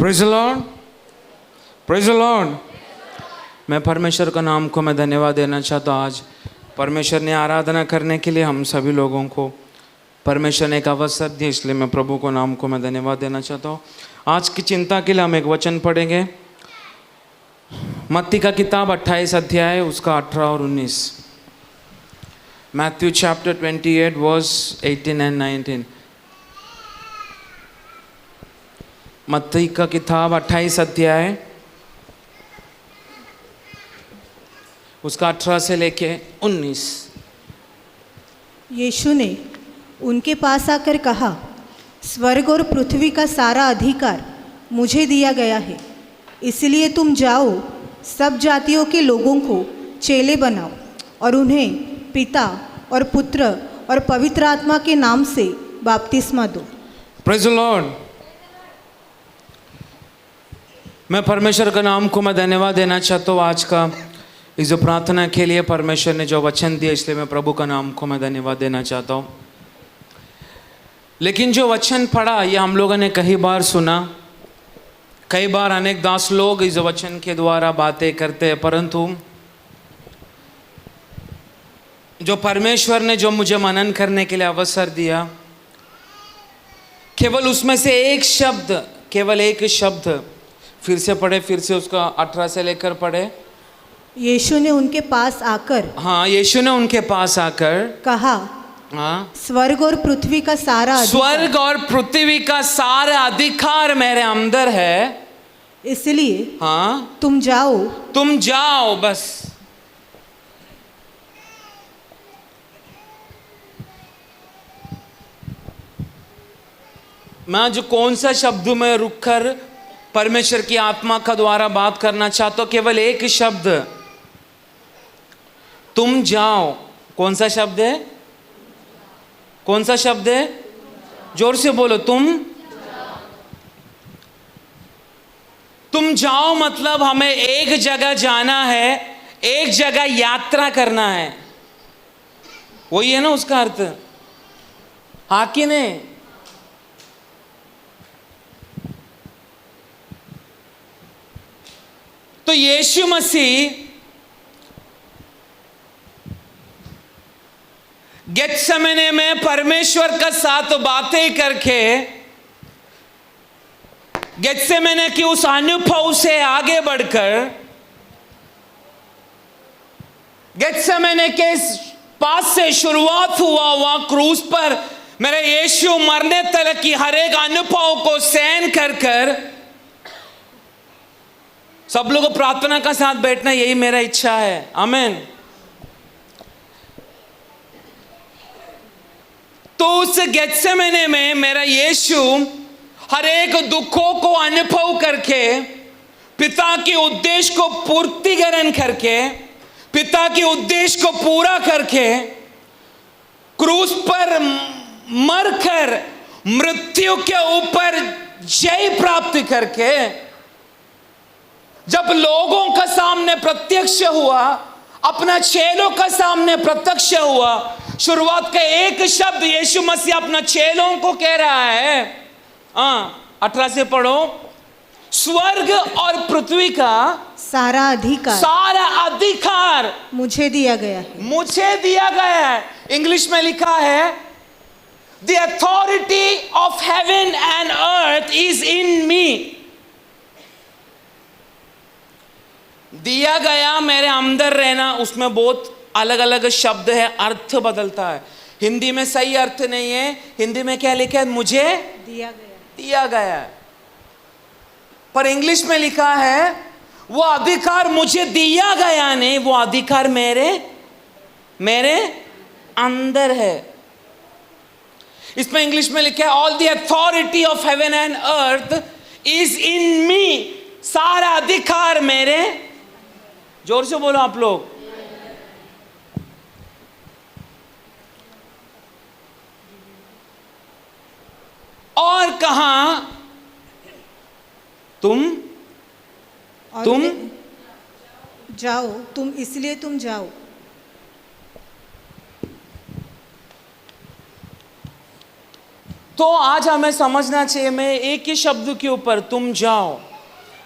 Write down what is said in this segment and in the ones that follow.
Praise the Lord, praise the Lord. मैं परमेश्वर का नाम को मैं धन्यवाद देना चाहता हूँ। आज परमेश्वर ने आराधना करने के लिए हम सभी लोगों को परमेश्वर ने एक अवसर दिया, इसलिए मैं प्रभु को नाम को मैं धन्यवाद देना चाहता हूँ। आज की चिंता के लिए हम एक वचन पढ़ेंगे, मत्ती का किताब 28 अध्याय उसका 18 और 19। Matthew chapter 28 verse 18 and 19। मत्ती का किताब 28 अध्याय उसका 18 से लेके 19। यीशु ने उनके पास आकर कहा, स्वर्ग और पृथ्वी का सारा अधिकार मुझे दिया गया है, इसलिए तुम जाओ, सब जातियों के लोगों को चेले बनाओ और उन्हें पिता और पुत्र और पवित्र आत्मा के नाम से बपतिस्मा दो। Praise the Lord. मैं परमेश्वर का नाम को मैं धन्यवाद देना चाहता हूँ। आज का इस जो प्रार्थना के लिए परमेश्वर ने जो वचन दिया, इसलिए मैं प्रभु का नाम को मैं धन्यवाद देना चाहता हूँ। लेकिन जो वचन पढ़ा ये हम लोगों ने कई बार सुना, कई बार अनेक दास लोग इस वचन के द्वारा बातें करते हैं, परंतु जो परमेश्वर ने जो मुझे मनन करने के लिए अवसर दिया, केवल उसमें से एक शब्द, केवल एक शब्द फिर से पढ़े, फिर से उसका 18 से लेकर पढ़े। यीशु ने उनके पास आकर, हाँ, यीशु ने उनके पास आकर कहा, हाँ, स्वर्ग और पृथ्वी का सारा स्वर्ग और पृथ्वी का सारा अधिकार मेरे अंदर है, इसलिए हाँ, तुम जाओ। बस मैं आज कौन सा शब्द में रुककर परमेश्वर की आत्मा का द्वारा बात करना चाहता हूं, केवल एक शब्द, तुम जाओ। कौन सा शब्द है? कौन सा शब्द है? जोर से बोलो, तुम जाओ मतलब हमें एक जगह जाना है, एक जगह यात्रा करना है। वही है ना उसका अर्थ, हाँ कि नहीं? तो यीशु मसीह गेत्सेमने में परमेश्वर का साथ बातें करके गेत्सेमने की उस अनुभव से आगे बढ़कर गेत्सेमने के पास से शुरुआत हुआ क्रूस पर मेरे यीशु मरने तक की हर एक अनुभव को सहन कर सब लोगों को प्रार्थना का साथ बैठना, यही मेरा इच्छा है। आमीन। तो उस गेत्सेमने में मेरा यीशु हर एक दुखों को अनुभव करके, पिता के उद्देश्य को पूर्तिकरण करके, पिता के उद्देश्य को पूरा करके क्रूस पर मरकर मृत्यु के ऊपर जय प्राप्त करके जब लोगों का सामने प्रत्यक्ष हुआ, अपना चेलों का सामने प्रत्यक्ष हुआ, शुरुआत का एक शब्द यीशु मसीह अपना चेलों को कह रहा है, 18 से पढ़ो, स्वर्ग और पृथ्वी का सारा अधिकार मुझे दिया गया है। इंग्लिश में लिखा है, The authority of heaven and earth is in me। दिया गया, मेरे अंदर रहना, उसमें बहुत अलग अलग शब्द है, अर्थ बदलता है। हिंदी में सही अर्थ नहीं है, हिंदी में क्या लिखा है? मुझे दिया गया। पर इंग्लिश में लिखा है वो अधिकार मुझे दिया गया नहीं, वो अधिकार मेरे अंदर है। इसमें इंग्लिश में लिखा है all the authority of heaven and earth is in me. सारा अधिकार मेरे, जोर से बोलो आप लोग, और कहां तुम जाओ, इसलिए तुम जाओ। तो तो आज हमें समझना चाहिए, मैं एक ही शब्द के ऊपर, तुम जाओ,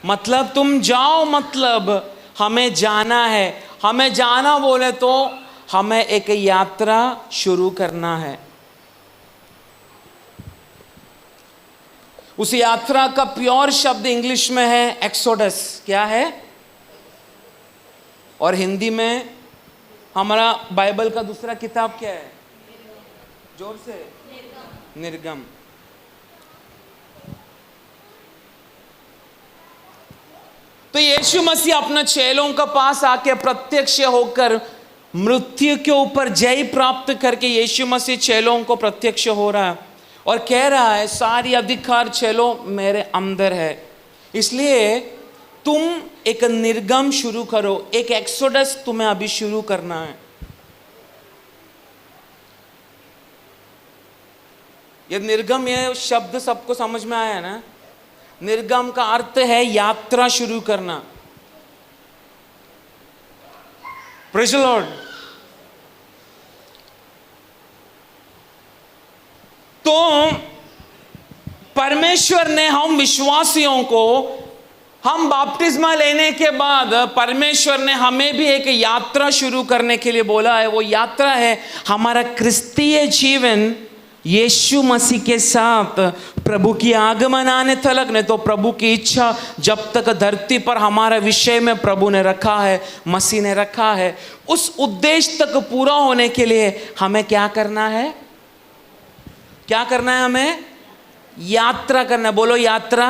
मतलब तुम जाओ मतलब हमें जाना है। हमें जाना बोले तो हमें एक यात्रा शुरू करना है। उस यात्रा का प्योर शब्द इंग्लिश में है एक्सोडस। क्या है? और हिंदी में हमारा बाइबल का दूसरा किताब क्या है? जोर से, निर्गम। तो यीशु मसीह अपने चेलों के पास आके प्रत्यक्ष होकर मृत्यु के ऊपर जय प्राप्त करके यीशु मसीह चेलों को प्रत्यक्ष हो रहा है और कह रहा है सारी अधिकार चेलों मेरे अंदर है। इसलिए तुम एक निर्गम शुरू करो, एक एक्सोडस तुम्हें अभी शुरू करना है। ये निर्गम, ये शब्द सबको समझ में आया ना? निर्गम का अर्थ है यात्रा शुरू करना। Praise the Lord. तो परमेश्वर ने हम विश्वासियों को, हम बपतिस्मा लेने के बाद परमेश्वर ने हमें भी एक यात्रा शुरू करने के लिए बोला है। वो यात्रा है हमारा क्रिस्तीय जीवन यीशु मसीह के साथ प्रभु की आगमन आने तक। नहीं तो प्रभु की इच्छा जब तक धरती पर हमारे विषय में प्रभु ने रखा है, मसीह ने रखा है, उस उद्देश्य तक पूरा होने के लिए हमें क्या करना है? क्या करना है? हमें यात्रा करना है। बोलो यात्रा।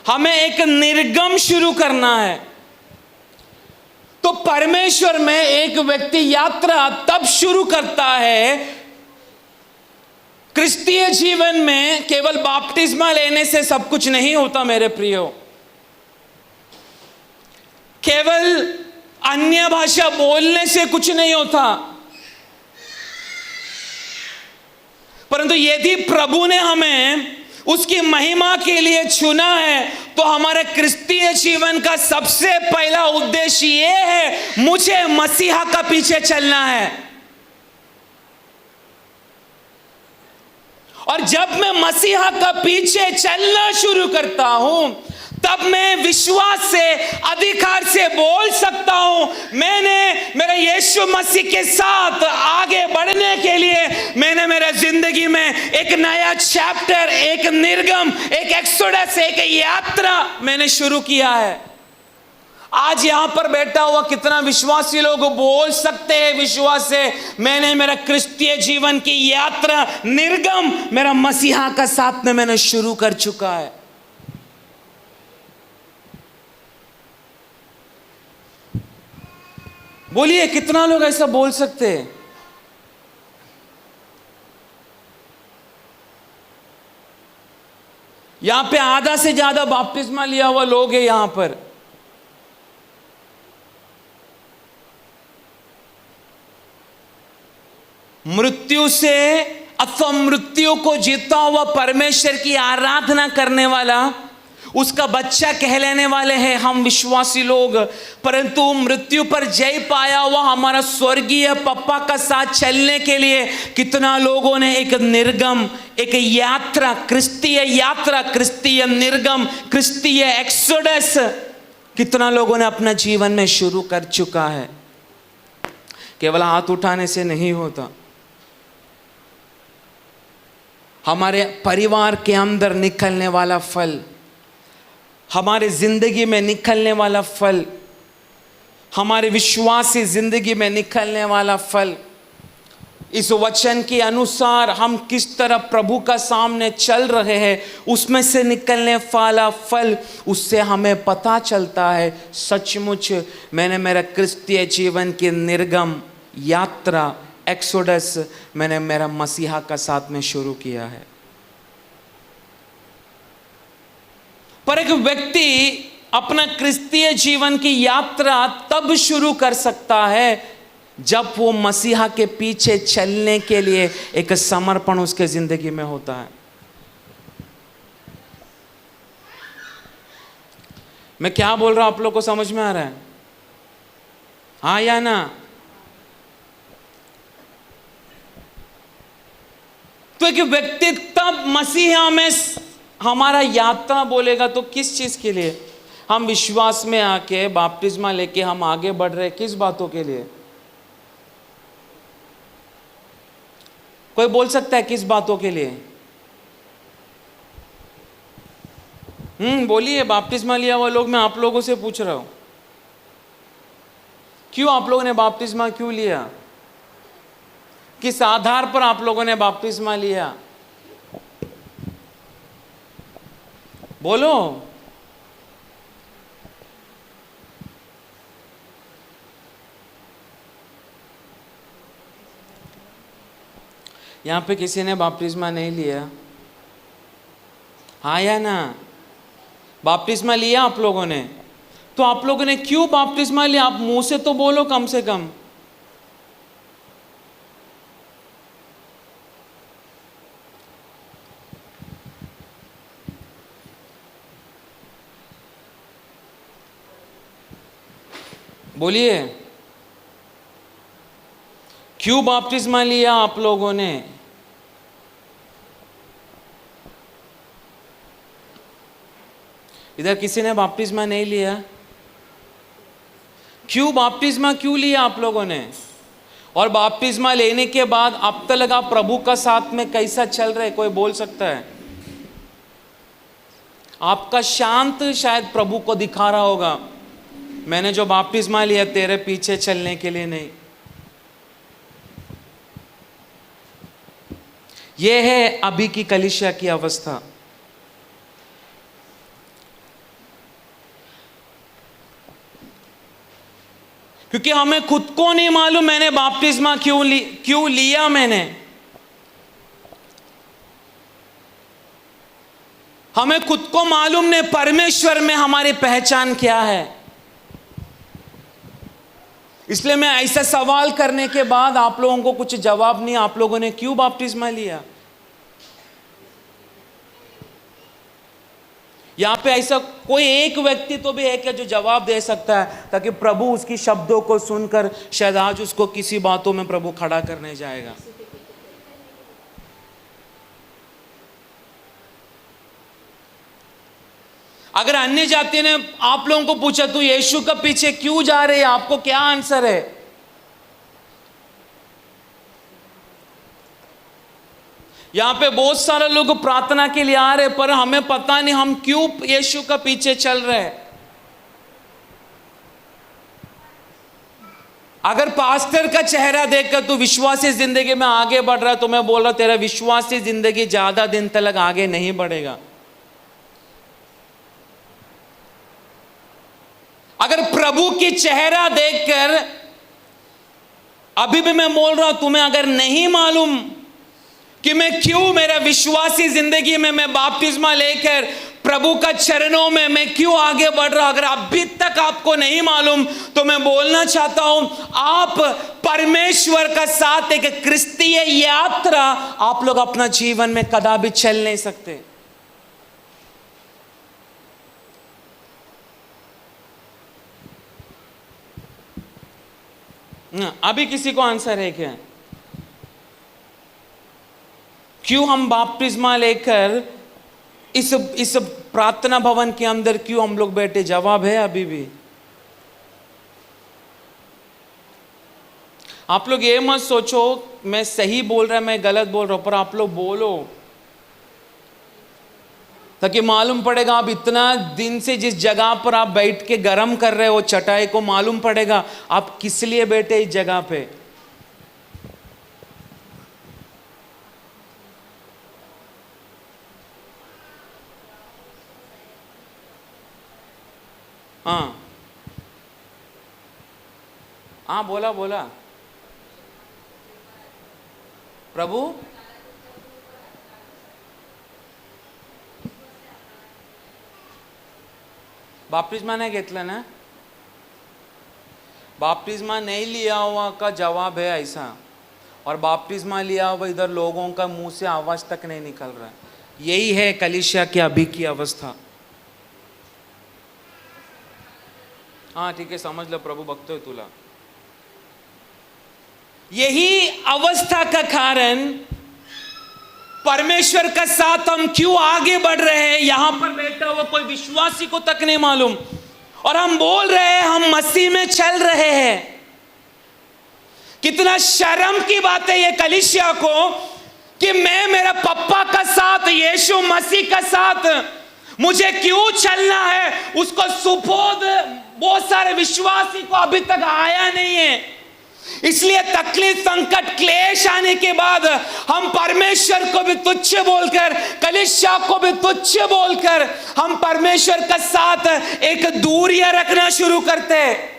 हमें एक निर्गम शुरू करना है। तो परमेश्वर में एक व्यक्ति यात्रा तब शुरू करता है, क्रिस्तीय जीवन में केवल बपतिस्मा लेने से सब कुछ नहीं होता मेरे प्रियो। केवल अन्य भाषा बोलने से कुछ नहीं होता। परंतु यदि प्रभु ने हमें उसकी महिमा के लिए चुना है तो हमारे क्रिस्तीय जीवन का सबसे पहला उद्देश्य यह है, मुझे मसीहा का पीछे चलना है। और जब मैं मसीहा का पीछे चलना शुरू करता हूं तब मैं विश्वास से, अधिकार से बोल सकता हूं, मैंने मेरे यीशु मसीह के साथ आगे बढ़ने के लिए मैंने मेरे जिंदगी में एक नया चैप्टर, एक निर्गम, एक एक्सोडस, एक यात्रा मैंने शुरू किया है। आज यहां पर बैठा हुआ कितना विश्वासी लोग बोल सकते हैं विश्वास से, मैंने मेरा क्रिस्तीय जीवन की यात्रा, निर्गम मेरा मसीहा का साथ में मैंने शुरू कर चुका है। बोलिए कितना लोग ऐसा बोल सकते हैं? यहां पे आधा से ज्यादा बपतिस्मा लिया हुआ लोग हैं यहां पर। मृत्यु से अथवा मृत्यु को जीता हुआ परमेश्वर की आराधना करने वाला, उसका बच्चा कहलाने वाले हैं हम विश्वासी लोग। परंतु मृत्यु पर जय पाया हुआ हमारा स्वर्गीय पप्पा का साथ चलने के लिए कितना लोगों ने एक निर्गम, एक यात्रा, क्रिस्तीय यात्रा, क्रिस्तीय निर्गम, क्रिस्तीय एक्सोडस कितना लोगों ने अपना जीवन में शुरू कर चुका है। केवल हाथ उठाने से नहीं होता। हमारे परिवार के अंदर निकलने वाला फल, हमारे जिंदगी में निकलने वाला फल, हमारे विश्वासी जिंदगी में निकलने वाला फल, इस वचन के अनुसार हम किस तरह प्रभु का सामने चल रहे हैं, उसमें से निकलने वाला फल, उससे हमें पता चलता है सचमुच मैंने मेरा क्रिस्तीय जीवन की निर्गम यात्रा, एक्सोडस मैंने मेरा मसीहा का साथ में शुरू किया है। पर एक व्यक्ति अपना क्रिस्तीय जीवन की यात्रा तब शुरू कर सकता है जब वो मसीहा के पीछे चलने के लिए एक समर्पण उसके जिंदगी में होता है। मैं क्या बोल रहा हूं, आप लोग को समझ में आ रहा है? हाँ या ना? तो क्योंकि व्यक्ति तब मसीहा में हमारा यात्रा बोलेगा तो किस चीज के लिए? हम विश्वास में आके बपतिस्मा लेके हम आगे बढ़ रहे, किस बातों के लिए? कोई बोल सकता है किस बातों के लिए? बोलिए। बपतिस्मा लिया हुआ लोग, मैं आप लोगों से पूछ रहा हूं, क्यों आप लोगों ने बपतिस्मा क्यों लिया? किस आधार पर आप लोगों ने बपतिस्मा लिया? बोलो। यहां पे किसी ने बपतिस्मा नहीं लिया? हाँ या ना? बपतिस्मा लिया आप लोगों ने, तो आप लोगों ने क्यों बपतिस्मा लिया? आप मुंह से तो बोलो कम से कम। बोलिए, क्यों बपतिस्मा लिया आप लोगों ने? इधर किसी ने बपतिस्मा नहीं लिया? क्यों बपतिस्मा क्यों लिया आप लोगों ने? और बपतिस्मा लेने के बाद अब तक लगा प्रभु का साथ में कैसा चल रहा है? कोई बोल सकता है? आपका शांत शायद प्रभु को दिखा रहा होगा, मैंने जो बपतिस्मा लिया तेरे पीछे चलने के लिए नहीं। यह है अभी की कलीसिया की अवस्था। क्योंकि हमें खुद को नहीं मालूम मैंने बपतिस्मा क्यों लिया मैंने। हमें खुद को मालूम नहीं परमेश्वर में हमारी पहचान क्या है। इसलिए मैं ऐसा सवाल करने के बाद आप लोगों को कुछ जवाब नहीं, आप लोगों ने क्यों बपतिस्मा लिया? यहां पे ऐसा कोई एक व्यक्ति तो भी है क्या जो जवाब दे सकता है, ताकि प्रभु उसकी शब्दों को सुनकर शायद आज उसको किसी बातों में प्रभु खड़ा करने जाएगा। अगर अन्य जाति ने आप लोगों को पूछा तू यीशु के पीछे क्यों जा रहे हैं, आपको क्या आंसर है? यहां पे बहुत सारे लोग प्रार्थना के लिए आ रहे, पर हमें पता नहीं हम क्यों यीशु के पीछे चल रहे हैं। अगर पास्टर का चेहरा देखकर तू विश्वासी जिंदगी में आगे बढ़ रहा है, तो मैं बोल रहा तेरा विश्वासी जिंदगी ज्यादा दिन तक आगे नहीं बढ़ेगा। अगर प्रभु की चेहरा देखकर, अभी भी मैं बोल रहा हूं, तुम्हें अगर नहीं मालूम कि मैं क्यों मेरा विश्वासी जिंदगी में मैं बपतिस्मा लेकर प्रभु का चरणों में मैं क्यों आगे बढ़ रहा, अगर अभी तक आपको नहीं मालूम, तो मैं बोलना चाहता हूं आप परमेश्वर का साथ एक क्रिस्तीय यात्रा आप लोग अपना जीवन में कदापि चल नहीं सकते। अभी किसी को आंसर है क्या? क्यों हम बपतिस्मा लेकर इस प्रार्थना भवन के अंदर क्यों हम लोग बैठे? जवाब है अभी भी। आप लोग ये मत सोचो मैं सही बोल रहा मैं गलत बोल रहा हूं, पर आप लोग बोलो ताकि मालूम पड़ेगा। आप इतना दिन से जिस जगह पर आप बैठ के गरम कर रहे हो चटाई को, मालूम पड़ेगा आप किस लिए बैठे इस जगह पे। हाँ हाँ, बोला बोला। प्रभु बपतिस्मा नहीं घेतलं ना? बपतिस्मा नहीं लिया हुआ का जवाब है ऐसा, और बपतिस्मा लिया हुआ इधर लोगों का मुंह से आवाज तक नहीं निकल रहा है। यही है कलीसिया की अभी की अवस्था। हाँ ठीक है, समझ लो, प्रभु बघतोय तुला। यही अवस्था का कारण परमेश्वर का साथ हम क्यों आगे बढ़ रहे हैं, यहां पर बैठा हुआ कोई विश्वासी को तक नहीं मालूम। और हम बोल रहे हैं हम मसीह में चल रहे हैं। कितना शर्म की बात है ये कलीसिया को कि मैं मेरा पप्पा का साथ, यीशु मसीह का साथ मुझे क्यों चलना है, उसको सुबोध बहुत सारे विश्वासी को अभी तक आया नहीं है। इसलिए तकलीफ, संकट, क्लेश आने के बाद हम परमेश्वर को भी तुच्छ बोलकर, कलीसिया को भी तुच्छ बोलकर हम परमेश्वर का साथ एक दूरियां रखना शुरू करते हैं।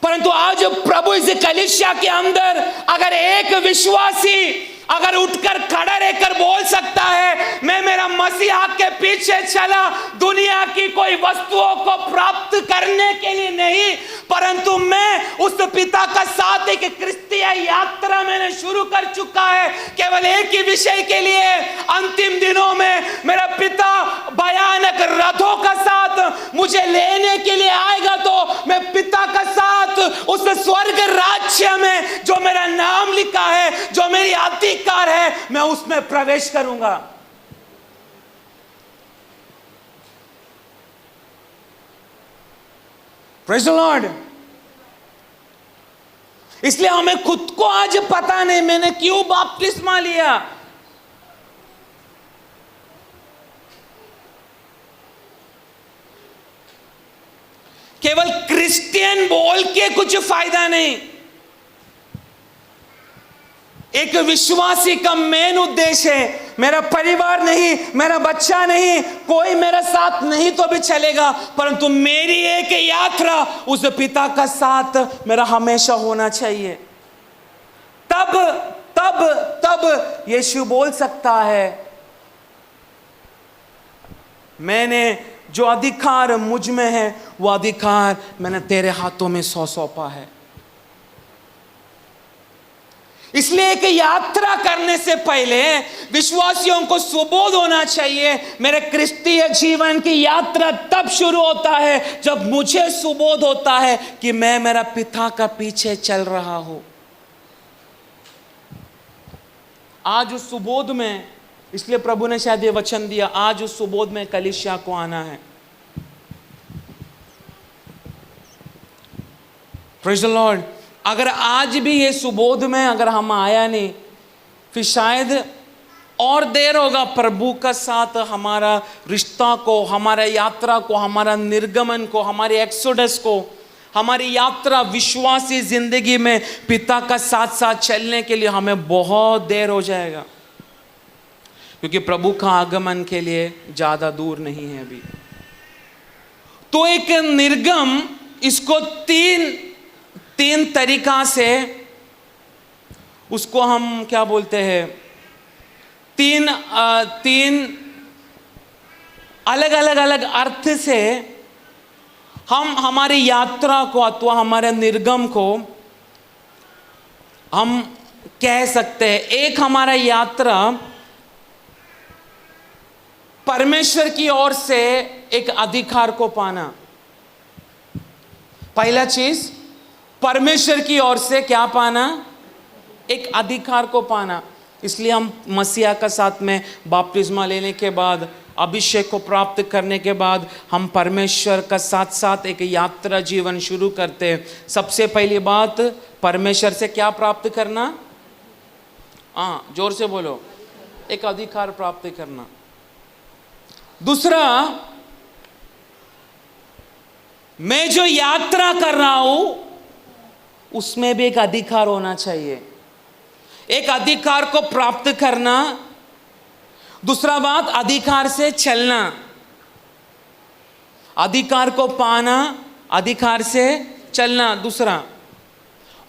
परंतु आज प्रभु इस कलीसिया के अंदर अगर एक विश्वासी अगर उठकर खड़ा रहकर बोल सकता है मैं मेरा मसीहा के पीछे चला दुनिया की कोई वस्तुओं को प्राप्त करने के लिए नहीं, परंतु मैं उस पिता का साथ एक क्रिस्तीय यात्रा मैंने शुरू कर चुका है केवल एक ही विषय के लिए, अंतिम दिनों में मेरा पिता भयानक रथों का साथ मुझे लेने के लिए आएगा तो मैं पिता का साथ उस स्वर्ग राज्य में जो मेरा नाम लिखा है, जो मेरी अधिकार है, मैं उसमें प्रवेश करूंगा। Praise the Lord. इसलिए हमें खुद को आज पता नहीं मैंने क्यों बपतिस्मा लिया। केवल क्रिश्चियन बोल के कुछ फायदा नहीं। एक विश्वासी का मेन उद्देश्य है मेरा परिवार नहीं, मेरा बच्चा नहीं, कोई मेरा साथ नहीं तो भी चलेगा, परंतु मेरी एक यात्रा उस पिता का साथ मेरा हमेशा होना चाहिए। तब तब तब यीशु बोल सकता है मैंने जो अधिकार मुझ में है वो अधिकार मैंने तेरे हाथों में सौंपा है। इसलिए एक यात्रा करने से पहले विश्वासियों को सुबोध होना चाहिए। मेरे क्रिस्तीय जीवन की यात्रा तब शुरू होता है जब मुझे सुबोध होता है कि मैं मेरा पिता का पीछे चल रहा हूं। आज उस सुबोध में, इसलिए प्रभु ने शायद ये वचन दिया, आज उस सुबोध में कलीसिया को आना है। Praise the Lord. अगर आज भी ये सुबोध में अगर हम आया नहीं, फिर शायद और देर होगा प्रभु का साथ हमारा रिश्ता को, हमारा यात्रा को, हमारा निर्गमन को, हमारी एक्सोडस को, हमारी यात्रा विश्वासी जिंदगी में पिता का साथ साथ चलने के लिए हमें बहुत देर हो जाएगा, क्योंकि प्रभु का आगमन के लिए ज्यादा दूर नहीं है अभी। तो एक निर्गम, इसको तीन तरीका से उसको हम क्या बोलते हैं, तीन अलग अलग अर्थ से हम हमारी यात्रा को अथवा हमारे निर्गम को हम कह सकते हैं। एक हमारा यात्रा परमेश्वर की ओर से एक अधिकार को पाना। पहला चीज परमेश्वर की ओर से क्या पाना, एक अधिकार को पाना। इसलिए हम मसीहा का साथ में बपतिस्मा लेने के बाद, अभिषेक को प्राप्त करने के बाद हम परमेश्वर का साथ साथ एक यात्रा जीवन शुरू करते हैं। सबसे पहली बात परमेश्वर से क्या प्राप्त करना, जोर से बोलो, एक अधिकार प्राप्त करना। दूसरा, मैं जो यात्रा कर रहा हूं उसमें भी एक अधिकार होना चाहिए, एक अधिकार को प्राप्त करना। दूसरा बात, अधिकार से चलना, अधिकार को पाना, अधिकार से चलना दूसरा।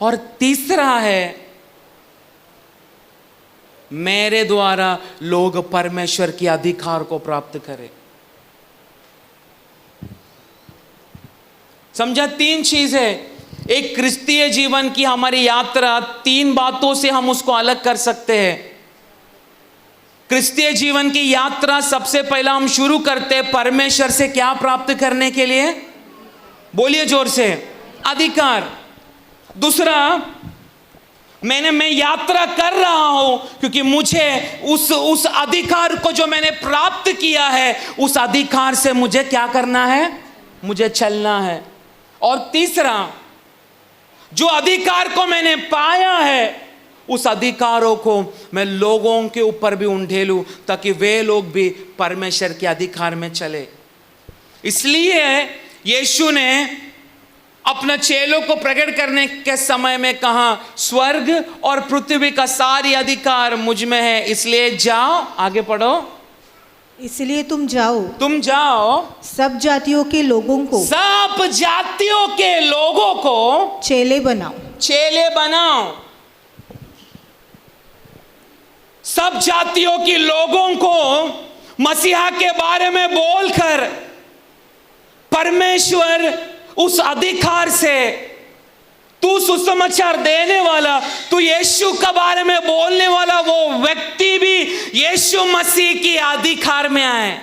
और तीसरा है मेरे द्वारा लोग परमेश्वर के अधिकार को प्राप्त करें। समझा? तीन चीज है। एक क्रिस्तीय जीवन की हमारी यात्रा, तीन बातों से हम उसको अलग कर सकते हैं। क्रिस्तीय जीवन की यात्रा सबसे पहला हम शुरू करते हैं परमेश्वर से क्या प्राप्त करने के लिए, बोलिए जोर से, अधिकार। दूसरा, मैं यात्रा कर रहा हूं क्योंकि मुझे उस अधिकार को जो मैंने प्राप्त किया है, उस अधिकार से मुझे क्या करना है? मुझे चलना है। और तीसरा, जो अधिकार को मैंने पाया है, उस अधिकारों को मैं लोगों के ऊपर भी उंडेलूं ताकि वे लोग भी परमेश्वर के अधिकार में चले। इसलिए यीशु ने अपना चेलों को प्रकट करने के समय में कहा, स्वर्ग और पृथ्वी का सारी अधिकार मुझ में है, इसलिए जाओ। आगे पढ़ो। इसलिए तुम जाओ सब जातियों के लोगों को चेले बनाओ। सब जातियों के लोगों को मसीहा के बारे में बोलकर परमेश्वर उस अधिकार से, तू सुसमाचार देने वाला, तू यीशु के बारे में बोलने वाला वो व्यक्ति भी यीशु मसीह के अधिकार में आए।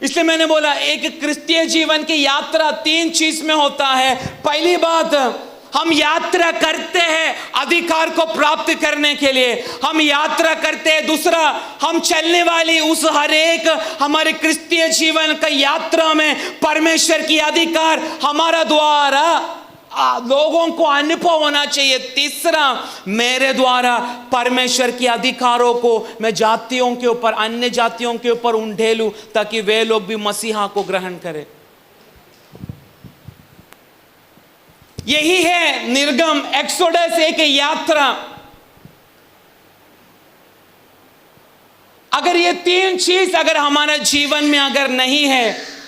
इसलिए मैंने बोला, एक क्रिस्तीय जीवन की यात्रा 3 चीज में होता है। पहली बात, हम यात्रा करते हैं अधिकार को प्राप्त करने के लिए, हम यात्रा करते हैं। दूसरा, हम चलने वाली उस हर एक हमारे क्रिस्तीय जीवन का यात्रा में परमेश्वर की अधिकार हमारा द्वारा लोगों को अनुभव होना चाहिए। तीसरा, मेरे द्वारा परमेश्वर के अधिकारों को मैं जातियों के ऊपर, अन्य जातियों के ऊपर उंडेलूं ताकि वे लोग भी मसीहा को ग्रहण करें। यही है निर्गम, एक्सोडस, एक यात्रा। अगर ये 3 चीज अगर हमारे जीवन में अगर नहीं है,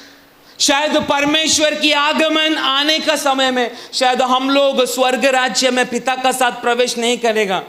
शायद परमेश्वर की आगमन आने का समय में शायद हम लोग स्वर्ग राज्य में पिता का साथ प्रवेश नहीं करेगा।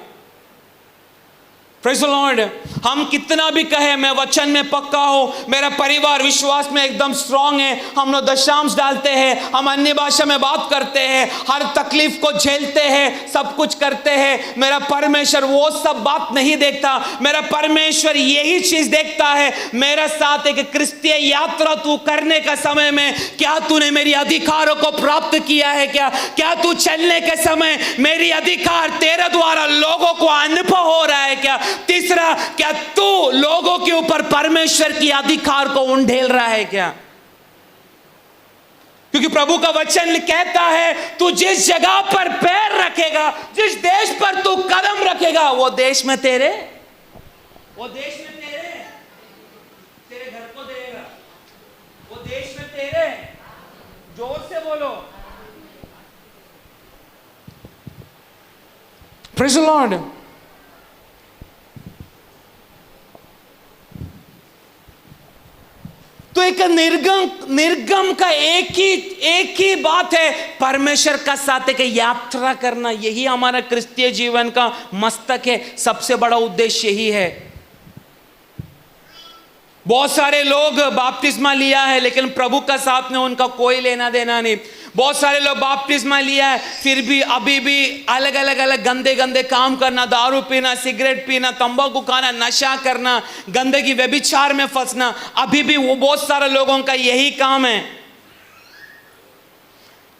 Praise the Lord. हम कितना भी कहे मैं वचन में पक्का हूं, मेरा परिवार विश्वास में एकदम स्ट्रांग है, हम लोग दशांश डालते हैं, हम अन्य भाषा में बात करते हैं, हर तकलीफ को झेलते हैं, सब कुछ करते हैं, मेरा परमेश्वर वो सब बात नहीं देखता। मेरा परमेश्वर यही चीज देखता है, मेरे साथ एक क्रिस्तीय यात्रा तू करने का समय में क्या तूने मेरी अधिकारों को प्राप्त किया है? क्या तू चलने के समय मेरी अधिकार तेरे द्वारा लोगों को अनुभव हो रहा है क्या? तीसरा, क्या तू लोगों के ऊपर परमेश्वर की अधिकार को उंडेल रहा है क्या? क्योंकि प्रभु का वचन कहता है, तू जिस जगह पर पैर रखेगा, जिस देश पर तू कदम रखेगा, वो देश में तेरे घर को देगा, वो देश में तेरे। जोर से बोलो, प्रेज़ द लॉर्ड। तो एक निर्गम का एक ही बात है, परमेश्वर का साथ एक यात्रा करना। यही हमारा क्रिस्तीय जीवन का मस्तक है, सबसे बड़ा उद्देश्य यही है। बहुत सारे लोग बपतिस्मा लिया है लेकिन प्रभु का साथ में उनका कोई लेना देना नहीं। बहुत सारे लोग बपतिस्मा लिया है फिर भी अभी भी अलग अलग गंदे काम करना, दारू पीना, सिगरेट पीना, तंबाकू खाना, नशा करना, गंदगी व्यभिचार में फंसना, अभी भी वो बहुत सारे लोगों का यही काम है।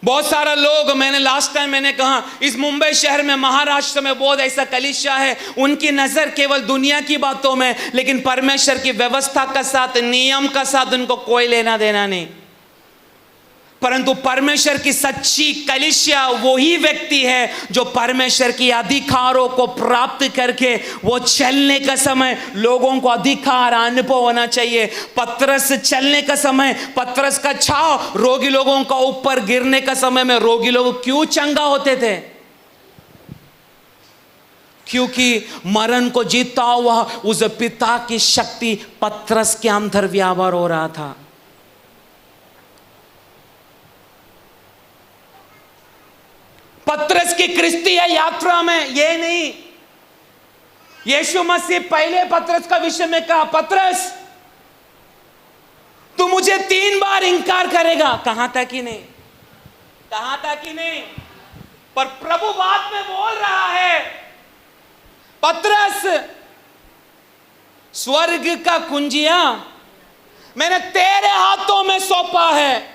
बहुत सारा लोग, मैंने लास्ट टाइम मैंने कहा, इस मुंबई शहर में, महाराष्ट्र में बहुत ऐसा कलीसिया है, उनकी नजर केवल दुनिया की बातों में, लेकिन परमेश्वर की व्यवस्था का साथ, नियम का साथ उनको कोई लेना देना नहीं। परंतु परमेश्वर की सच्ची कलीसिया वही व्यक्ति है जो परमेश्वर की अधिकारों को प्राप्त करके वो चलने का समय लोगों को अधिकार अनुभव होना चाहिए। पतरस चलने का समय, पतरस का छाव रोगी लोगों का ऊपर गिरने का समय में रोगी लोग क्यों चंगा होते थे? क्योंकि मरण को जीता हुआ उस पिता की शक्ति पतरस के अंदर व्यापार हो रहा था। पतरस की क्रिस्तीय यात्रा में ये नहीं, यीशु मसीह पहले पतरस का विषय में कहा, पतरस तू मुझे 3 बार इंकार करेगा। कहां तक ही नहीं, पर प्रभु बाद में बोल रहा है, पतरस स्वर्ग का कुंजियां मैंने तेरे हाथों में सौंपा है।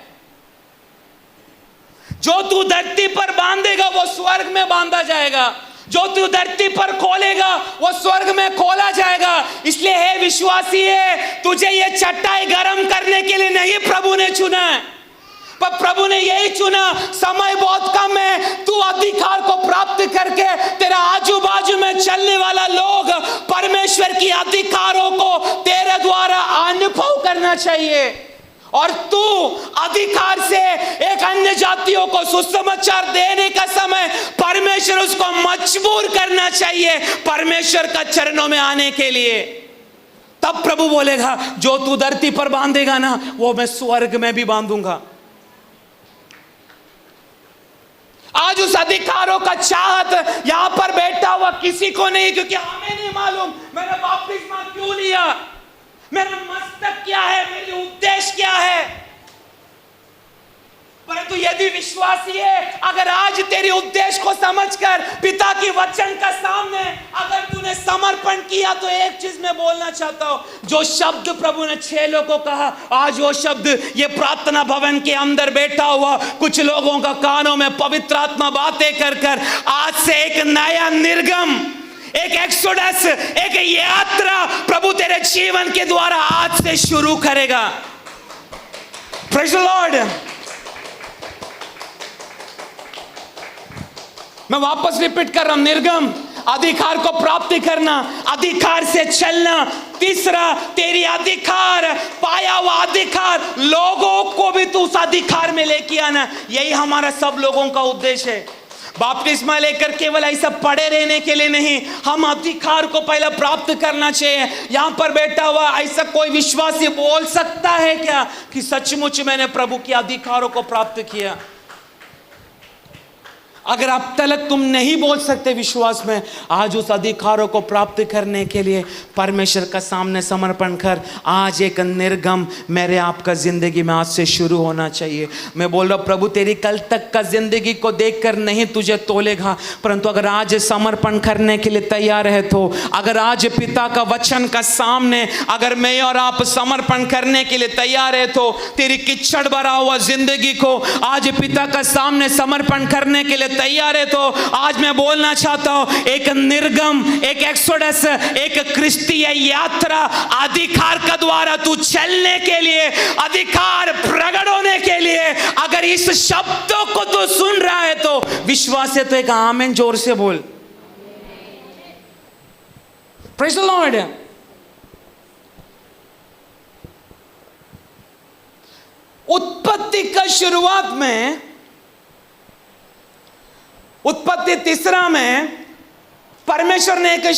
जो तू धरती पर बांधेगा वो स्वर्ग में बांधा जाएगा, जो तू धरती पर खोलेगा वो स्वर्ग में खोला जाएगा। इसलिए हे विश्वासी है, तुझे ये चटाई गर्म करने के लिए नहीं प्रभु ने चुना है, पर प्रभु ने यही चुना, समय बहुत कम है, तू अधिकार को प्राप्त करके तेरा आजू बाजू में चलने वाला लोग परमेश्वर की अधिकारों को तेरे द्वारा अनुभव करना चाहिए। और तू अधिकार से एक अन्य जातियों को सुसमाचार देने का समय परमेश्वर उसको मजबूर करना चाहिए परमेश्वर का चरणों में आने के लिए। तब प्रभु बोलेगा जो तू धरती पर बांधेगा ना वो मैं स्वर्ग में भी बांधूंगा। आज उस अधिकारों का चाहत यहां पर बैठा हुआ किसी को नहीं, क्योंकि हमें नहीं मालूम मैंने बपतिस्मा क्यों लिया, मेरा मस्तक क्या है, मेरी उद्देश्य क्या है। परंतु यदि विश्वासी है, अगर आज तेरी उद्देश्य को समझकर पिता की वचन का सामने अगर तूने समर्पण किया, तो एक चीज मैं बोलना चाहता हूं, जो शब्द प्रभु ने 6 लोगों को कहा, आज वो शब्द ये प्रार्थना भवन के अंदर बैठा हुआ कुछ लोगों का कानों में पवित्र आत्मा बातें कर कर आज से एक नया निर्गम, एक एक्सोडस, एक यात्रा प्रभु तेरे जीवन के द्वारा आज से शुरू करेगा। Praise the Lord. मैं वापस रिपीट कर रहा हूं, निर्गम, अधिकार को प्राप्त करना, अधिकार से चलना। तीसरा, तेरी अधिकार, पाया हुआ अधिकार लोगों को भी तू उस अधिकार में लेके आना। यही हमारा सब लोगों का उद्देश्य है। बपतिस्मा लेकर केवल ऐसा पड़े रहने के लिए नहीं, हम अधिकार को पहले प्राप्त करना चाहिए। यहां पर बैठा हुआ ऐसा कोई विश्वासी बोल सकता है क्या कि सचमुच मैंने प्रभु के अधिकारों को प्राप्त किया? अगर अब तक तुम नहीं बोल सकते विश्वास में, आज उस अधिकारों को प्राप्त करने के लिए परमेश्वर का सामने समर्पण कर। आज एक निर्गम मेरे आपका जिंदगी में आज से शुरू होना चाहिए। मैं बोल रहा हूं, प्रभु तेरी कल तक का जिंदगी को देखकर नहीं तुझे तोलेगा, परंतु अगर आज समर्पण करने के लिए तैयार है तो, अगर आज पिता का वचन का सामने अगर मैं और आप समर्पण करने के लिए तैयार है तो, तेरी किचड़ भरा हुआ जिंदगी को आज पिता का सामने समर्पण करने के लिए तैयार है तो, आज मैं बोलना चाहता हूं, एक निर्गम, एक एक्सोडस, एक क्रिस्तीय यात्रा अधिकार का द्वारा तू चलने के लिए, अधिकार प्रकट होने के लिए, अगर इस शब्दों को तू सुन रहा है तो विश्वास है तो एक आमीन जोर से बोल। Praise the Lord. उत्पत्ति का शुरुआत में, उत्पत्ति 3 में परमेश्वर ने एक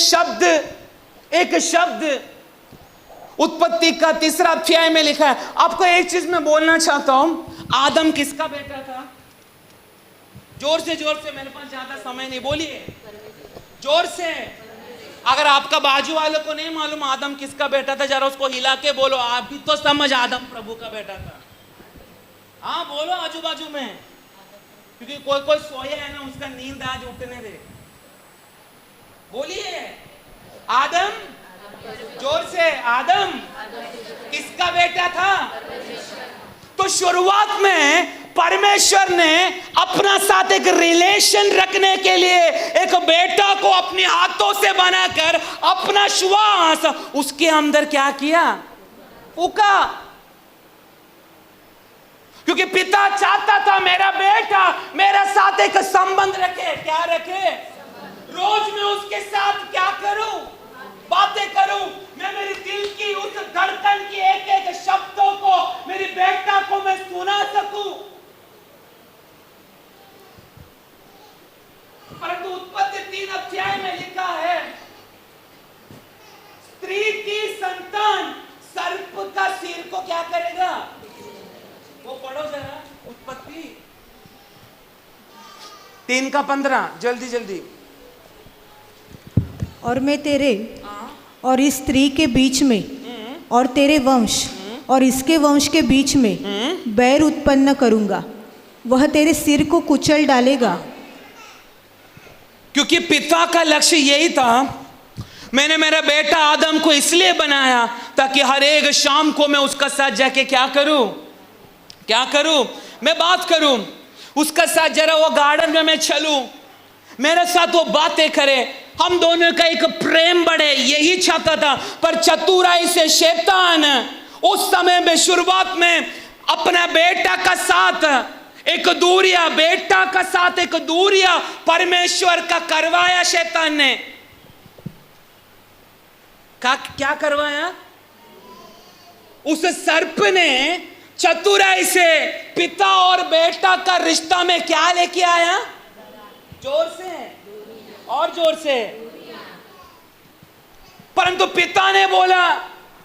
शब्द उत्पत्ति का 3 अध्याय में लिखा है। आपको एक चीज मैं बोलना चाहता हूं, आदम किसका बेटा था? जोर से मेरे पास ज्यादा समय नहीं, बोलिए जोर से। अगर आपका बाजू वालों को नहीं मालूम आदम किसका बेटा था, जरा उसको हिला के बोलो, आप भी तो समझ आदम प्रभु का बेटा था। हाँ बोलो आजू बाजू में, क्योंकि कोई सोया है ना, उसका नींद आज उठने दे। बोलिए आदम, जोर से, आदम किसका बेटा था? तो शुरुआत में परमेश्वर ने अपना साथ एक रिलेशन रखने के लिए एक बेटा को अपने हाथों से बनाकर अपना श्वास उसके अंदर क्या किया? फूका। क्योंकि पिता चाहता था मेरा बेटा मेरा साथ एक संबंध रखे। क्या रखे? रोज मैं उसके साथ क्या करूं? बातें करूं। मैं मेरी दिल की उस धड़कन की एक एक शब्दों को मेरी बेटा को मैं सुना सकूं। परंतु उत्पत्ति 3 अध्याय में लिखा है, स्त्री की संतान सर्प का सिर को क्या करेगा? वो पढ़ो जरा, उत्पत्ति 3:15, जल्दी। और मैं तेरे और इस स्त्री के बीच में और तेरे वंश और इसके वंश के बीच में बैर उत्पन्न करूंगा, वह तेरे सिर को कुचल डालेगा। क्योंकि पिता का लक्ष्य यही था, मैंने मेरा बेटा आदम को इसलिए बनाया ताकि हर एक शाम को मैं उसका साथ जाके क्या करूं? मैं बात करूं। उसका साथ जरा वो गार्डन में मैं चलूं, मेरे साथ वो बातें करे, हम दोनों का एक प्रेम बढ़े, यही चाहता था। पर चतुराई से शैतान उस समय में शुरुआत में अपना बेटा का साथ एक दूरिया, बेटा का साथ एक दूरिया परमेश्वर का करवाया शैतान ने। क्या करवाया? उस सर्प ने चतुराई से पिता और बेटा का रिश्ता में क्या लेके आया? जोर से और जोर से। परंतु पिता ने बोला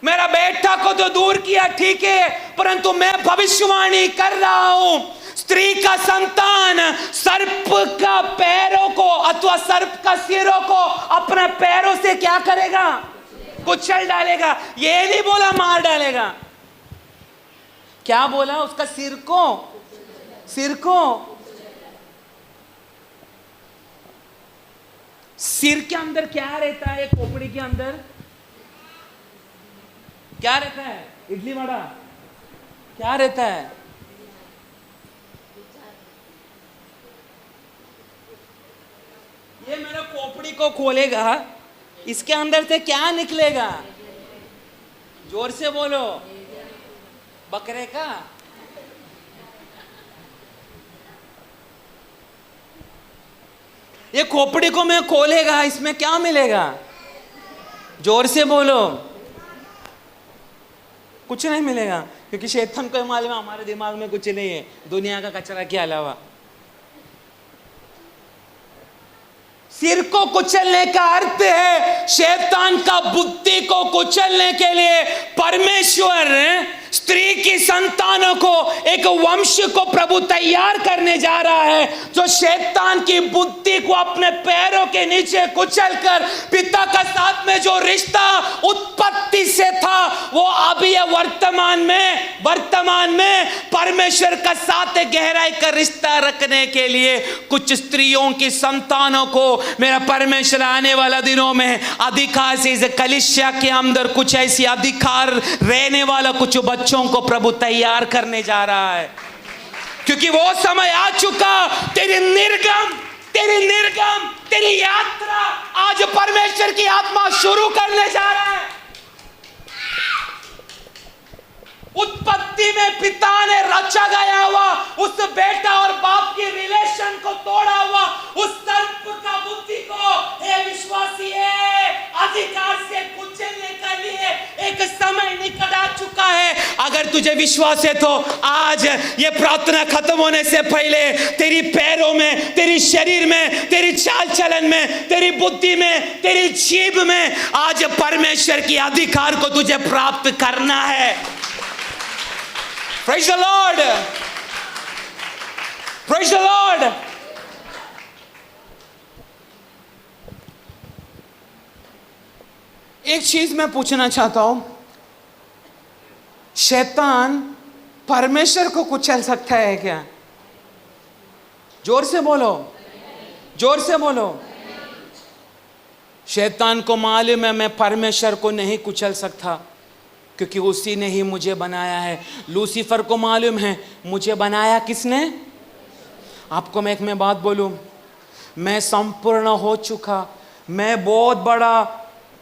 मेरा बेटा को तो दूर किया, ठीक है, परंतु मैं भविष्यवाणी कर रहा हूं, स्त्री का संतान सर्प का पैरों को अथवा सर्प का सिरों को अपने पैरों से क्या करेगा? कुचल डालेगा। ये नहीं बोला मार डालेगा, क्या बोला? उसका सिर को सिर के अंदर क्या रहता है? खोपड़ी के अंदर क्या रहता है? इडली वड़ा क्या रहता है? ये मेरा खोपड़ी को खोलेगा, इसके अंदर से क्या निकलेगा? जोर से बोलो। बकरे का? ये खोपड़ी को मैं खोलेगा, इसमें क्या मिलेगा? जोर से बोलो। कुछ नहीं मिलेगा, क्योंकि शैतान को मालूम है हमारे दिमाग में कुछ नहीं है दुनिया का कचरा के अलावा। सिर को कुचलने का अर्थ है शैतान का बुद्धि को कुचलने के लिए परमेश्वर स्त्री की संतानों को एक वंश को प्रभु तैयार करने जा रहा है, जो शैतान की बुद्धि को अपने पैरों के नीचे कुचलकर पिता का साथ में जो रिश्ता उत्पत्ति से था वो अभी वर्तमान में परमेश्वर का साथ गहराई का रिश्ता रखने के लिए कुछ स्त्रियों की संतानों को मेरा परमेश्वर आने वाला दिनों में अधिकार से इस कलीसिया के अंदर कुछ ऐसी अधिकार रहने वाला कुछ बच्चों को प्रभु तैयार करने जा रहा है, क्योंकि वो समय आ चुका। तेरी निर्गम तेरी यात्रा आज परमेश्वर की आत्मा शुरू करने जा रहा है। उत्पत्ति में पिता ने रचा गया हुआ उस बेटा और बाप की रिलेशन को तोड़ा हुआ उस सर्प का बुद्धि को हे विश्वासी अधिकार से कुचलने के लिए एक समय निकट आ चुका है। अगर तुझे विश्वास है तो आज ये प्रार्थना खत्म होने से पहले तेरी पैरों में, तेरी शरीर में, तेरी चाल चलन में, तेरी बुद्धि में, तेरी जीभ में आज परमेश्वर की अधिकार को तुझे प्राप्त करना है। Praise the Lord. Praise the Lord. एक चीज मैं पूछना चाहता हूं, शैतान परमेश्वर को कुचल सकता है क्या? जोर से बोलो, जोर से बोलो। शैतान को मालूम है मैं परमेश्वर को नहीं कुचल सकता, क्योंकि उसी ने ही मुझे बनाया है। लूसीफर को मालूम है मुझे बनाया किसने? आपको मैं एक बात बोलूं, मैं संपूर्ण हो चुका, मैं बहुत बड़ा,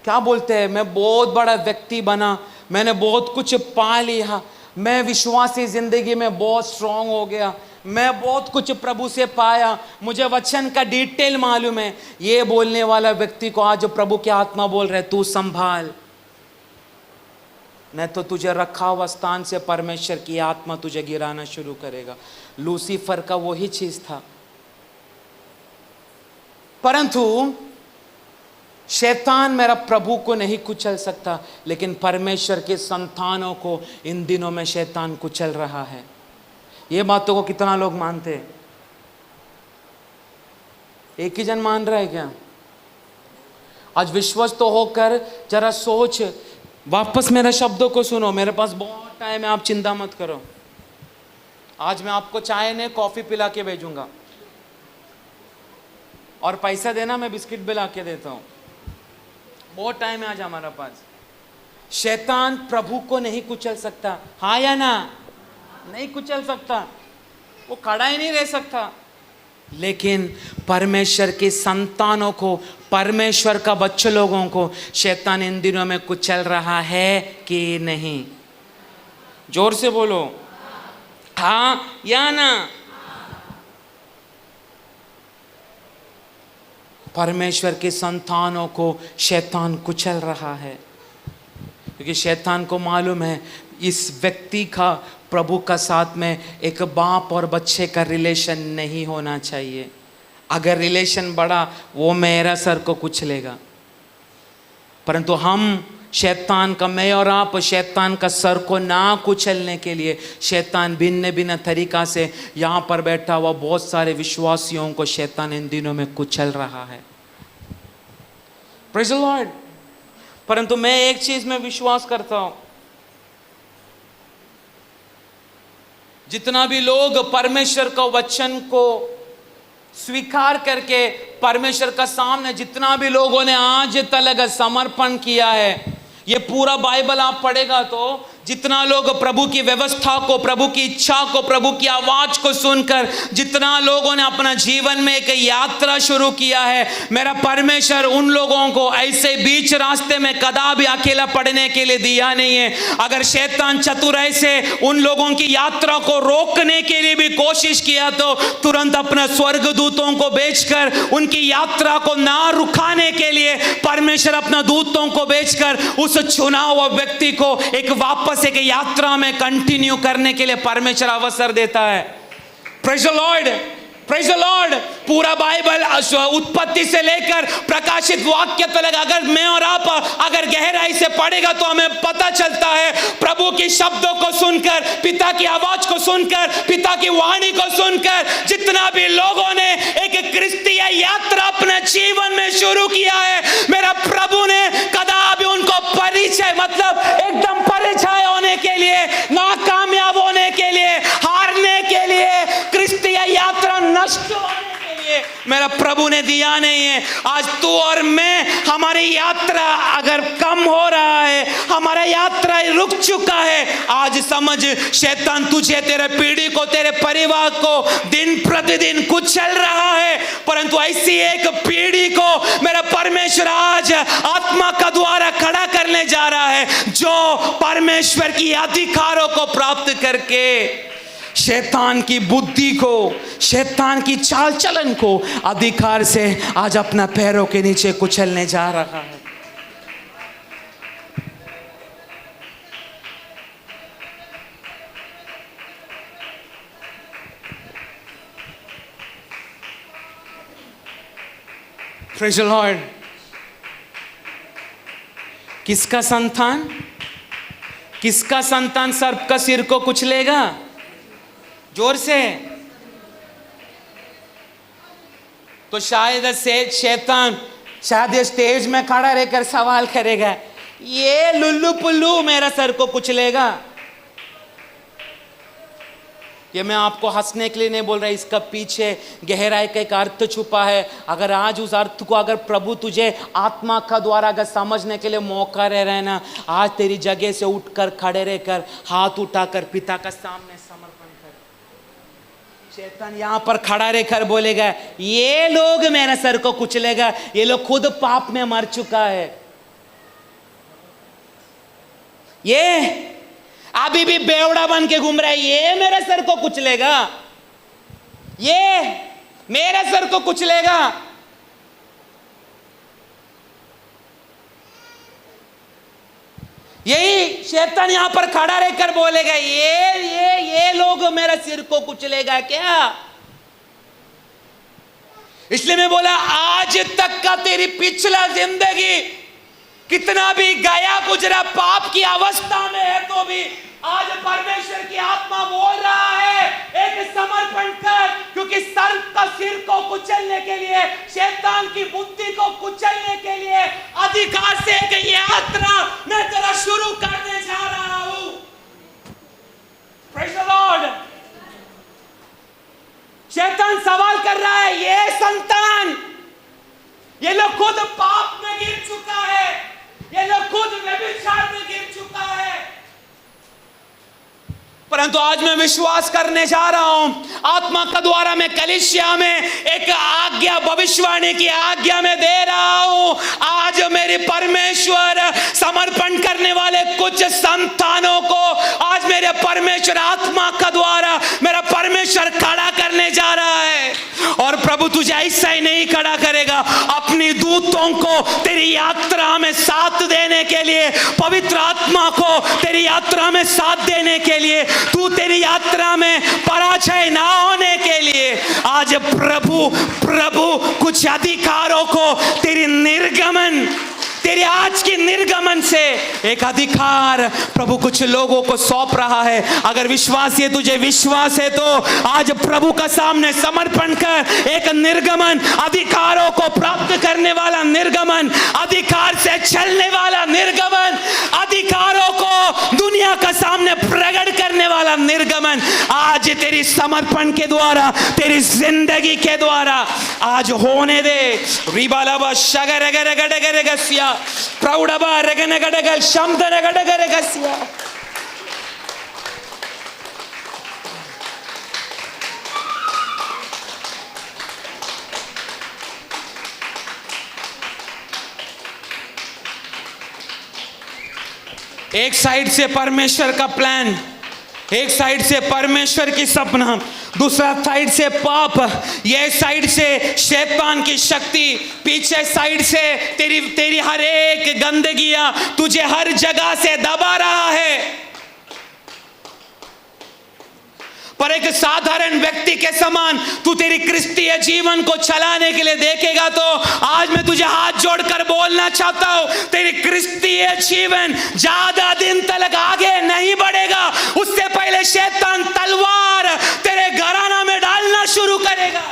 क्या बोलते हैं, मैं बहुत बड़ा व्यक्ति बना, मैंने बहुत कुछ पा लिया, मैं विश्वासी जिंदगी में बहुत स्ट्रांग हो गया, मैं बहुत कुछ प्रभु से पाया, मुझे वचन का डिटेल मालूम है। ये बोलने वाला व्यक्ति को आज प्रभु की आत्मा बोल रहे तू संभाल, नहीं तो तुझे रखा हुआ स्थान से परमेश्वर की आत्मा तुझे गिराना शुरू करेगा। लूसीफर का वही चीज था। परंतु शैतान मेरा प्रभु को नहीं कुचल सकता, लेकिन परमेश्वर के संतानों को इन दिनों में शैतान कुचल रहा है। ये बातों को कितना लोग मानते हैं? एक ही जन मान रहा है क्या? आज विश्वस्त तो होकर जरा सोच, वापस मेरे शब्दों को सुनो। मेरे पास बहुत टाइम है, आप चिंता मत करो। आज मैं आपको चाय ने कॉफी पिला के भेजूंगा और पैसा देना मैं बिस्किट भी ला के देता हूं। बहुत टाइम है आज हमारा पास। शैतान प्रभु को नहीं कुचल सकता, हाँ या ना? नहीं कुचल सकता। वो खड़ा ही नहीं रह सकता। लेकिन परमेश्वर के संतानों को, परमेश्वर का बच्चे लोगों को शैतान इन दिनों में कुचल रहा है कि नहीं? जोर से बोलो, हाँ या ना? परमेश्वर के संतानों को शैतान कुचल रहा है, क्योंकि शैतान को मालूम है इस व्यक्ति का प्रभु का साथ में एक बाप और बच्चे का रिलेशन नहीं होना चाहिए। अगर रिलेशन बढ़ा वो मेरा सर को कुचलेगा। परंतु हम शैतान का, मैं और आप शैतान का सर को ना कुचलने के लिए शैतान भिन्न भिन्न तरीका से यहाँ पर बैठा हुआ बहुत सारे विश्वासियों को शैतान इन दिनों में कुचल रहा है। Praise the Lord. परंतु मैं एक चीज में विश्वास करता हूं, जितना भी लोग परमेश्वर का वचन को स्वीकार करके परमेश्वर का सामने जितना भी लोगों ने आज तक समर्पण किया है, ये पूरा बाइबल आप पढ़ेगा तो जितना लोग प्रभु की व्यवस्था को, प्रभु की इच्छा को, प्रभु की आवाज को सुनकर जितना लोगों ने अपना जीवन में एक यात्रा शुरू किया है, मेरा परमेश्वर उन लोगों को ऐसे बीच रास्ते में कदापि अकेला पड़ने के लिए दिया नहीं है। अगर शैतान चतुर से उन लोगों की यात्रा को रोकने के लिए भी कोशिश किया तो तुरंत अपना स्वर्गदूतों को भेजकर उनकी यात्रा को ना रुकाने के लिए परमेश्वर अपना दूतों को भेजकर उस चुना हुआ व्यक्ति को एक वापस एक यात्रा में कंटिन्यू करने के लिए परमेश्वर अवसर देता है। Praise the Lord, praise the Lord. पूरा बाइबल उत्पत्ति से लेकर प्रकाशित वाक्य तक अगर मैं और आप अगर गहराई से पढ़ेगा तो हमें पता चलता है प्रभु की शब्दों को सुनकर, पिता की आवाज को सुनकर, पिता की वाणी को सुनकर जितना भी लोगों ने एक क्रिस्तीय यात्रा अपने जीवन में शुरू किया है, मेरा प्रभु ने कदापि उनको परिचय मतलब एकदम परिचय होने के लिए, नाकामयाब होने के लिए, हारने के लिए, क्रिस्तीय यात्रा नष्ट होने के लिए मेरा प्रभु ने दिया नहीं है। आज तू और मैं, हमारी यात्रा अगर कम हो रहा है, हमारा यात्रा रुक चुका है, आज समझ शैतान तुझे, तेरे पीढ़ी को, तेरे परिवार को दिन प्रतिदिन कुचल रहा है। परंतु ऐसी एक पीढ़ी को मेरा परमेश्वर आज आत्मा का द्वारा खड़ा करने जा रहा है जो परमेश्वर की अधिकारों को प्राप्त करके शैतान की बुद्धि को, शैतान की चाल चलन को अधिकार से आज अपना पैरों के नीचे कुचलने जा रहा है। Praise the Lord. किसका संतान, किसका संतान सर्प का सिर को कुचलेगा? जोर से। तो शायद शैतान शायद स्टेज में खड़ा रहकर सवाल करेगा, ये लुल्लू पुल्लू मेरा सर को कुचलेगा। ये मैं आपको हंसने के लिए नहीं बोल रहा, इसका पीछे गहराई का एक अर्थ छुपा है। अगर आज उस अर्थ को अगर प्रभु तुझे आत्मा का द्वारा अगर समझने के लिए मौका रह रहा है ना, आज तेरी जगह से उठकर खड़े रहकर हाथ उठाकर पिता का सामने समर्पण कर। शैतान यहाँ पर खड़ा रहकर बोलेगा, ये लोग मेरा सर को कुचलेगा, ये लोग खुद पाप में मर चुका है, ये अभी भी बेवड़ा बन के घूम रहा है, ये मेरे सर को कुचलेगा, ये मेरे सर को कुचलेगा। यही शैतान यहां पर खड़ा रहकर बोलेगा, ये लोग मेरा सिर को कुचलेगा क्या? इसलिए मैं बोला, आज तक का तेरी पिछला जिंदगी कितना भी गया गुजरा पाप की अवस्था में है तो भी आज परमेश्वर की आत्मा बोल रहा है, एक समर्पण कर, क्योंकि सर्प का सिर को कुचलने के लिए, शैतान की बुद्धि को कुचलने के लिए अधिकार से एक यात्रा मैं तेरा शुरू करने जा रहा हूं। Praise the Lord. शैतान सवाल कर रहा है, ये संतान, ये लोग खुद पाप में गिर चुका है, ये लोग खुद व्यभिचार में गिर चुका है, पर परंतु आज मैं विश्वास करने जा रहा हूं, आत्मा का द्वारा मैं कलीसिया में एक आज्ञा, भविष्यवाणी की आज्ञा में दे रहा हूं। आज मेरे परमेश्वर समर्पण करने वाले कुछ संतानों को आज मेरे परमेश्वर आत्मा का द्वारा मेरा परमेश्वर खड़ा करने जा रहा है। और प्रभु तुझे ऐसा ही नहीं खड़ा करेगा, अपनी दूतों को तेरी यात्रा में साथ देने के लिए, पवित्र आत्मा को तेरी यात्रा में साथ देने के लिए, तू तेरी यात्रा में पराजय ना होने के लिए आज प्रभु कुछ अधिकारों को तेरी निर्गमन, तेरे आज की निर्गमन से एक अधिकार प्रभु कुछ लोगों को सौंप रहा है। अगर विश्वास है, तुझे विश्वास है तो आज प्रभु का सामने समर्पण कर। एक निर्गमन, अधिकारों को प्राप्त करने वाला निर्गमन, अधिकार से चलने वाला निर्गमन, अधिकारों को दुनिया का सामने प्रकट करने वाला निर्गमन आज तेरी समर्पण के द्वारा, तेरी जिंदगी के द्वारा आज होने दे। रिबालाबा शगरगरगडगरगस्या प्रौढ़बा रगनगडगल शब्दनगडगरगस्या। एक साइड से परमेश्वर का प्लान, एक साइड से परमेश्वर की सपना, दूसरा साइड से पाप, ये साइड से शैतान की शक्ति, पीछे साइड से तेरी हर एक गंदगियां तुझे हर जगह से दबा रहा है। पर एक साधारण व्यक्ति के समान तू तेरी क्रिस्तीय जीवन को चलाने के लिए देखेगा तो आज मैं तुझे हाथ जोड़कर बोलना चाहता हूं, तेरी क्रिस्तीय जीवन ज्यादा दिन तक आगे नहीं बढ़ेगा। उससे पहले शैतान तलवार तेरे घराना में डालना शुरू करेगा।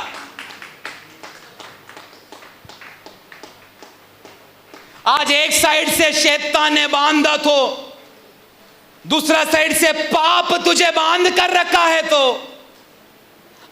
आज एक साइड से शैतान ने बांधा तो दूसरा साइड से पाप तुझे बांध कर रखा है। तो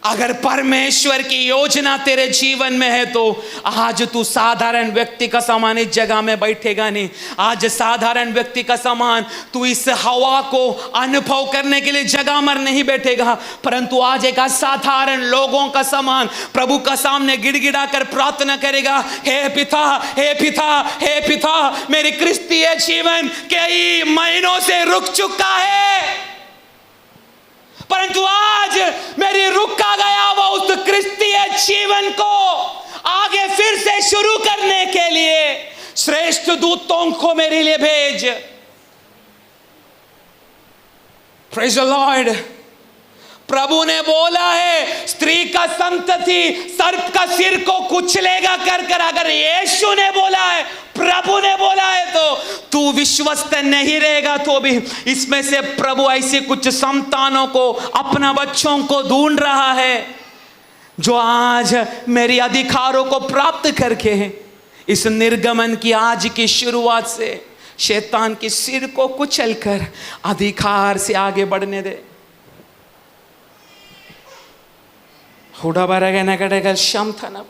अगर परमेश्वर की योजना तेरे जीवन में है तो आज तू साधारण व्यक्ति का समान इस जगह में बैठेगा नहीं। आज साधारण व्यक्ति का समान तू इस हवा को अनुभव करने के लिए जगह पर नहीं बैठेगा, परंतु आज एक असाधारण लोगों का समान प्रभु का सामने गिड़गिड़ा कर प्रार्थना करेगा, हे पिता, हे पिता, हे पिता, मेरी क्रिस्तीय जीवन कई महीनों से रुक चुका है, परंतु आज मेरी रुका गया हुआ उस क्रिस्तीय जीवन को आगे फिर से शुरू करने के लिए श्रेष्ठ दूतों को मेरे लिए भेज। Praise the Lord. प्रभु ने बोला है स्त्री का संतति सर्प का सिर को कुचलेगा कर। अगर यीशु ने बोला है, प्रभु ने बोला है तो तू विश्वस्त नहीं रहेगा तो भी इसमें से प्रभु ऐसे कुछ संतानों को, अपना बच्चों को ढूंढ रहा है जो आज मेरी अधिकारों को प्राप्त करके इस निर्गमन की आज की शुरुआत से शैतान के सिर को कुचलकर अधिकार से आगे बढ़ने दे। हुडा बारगा नगड़गल शम था ना।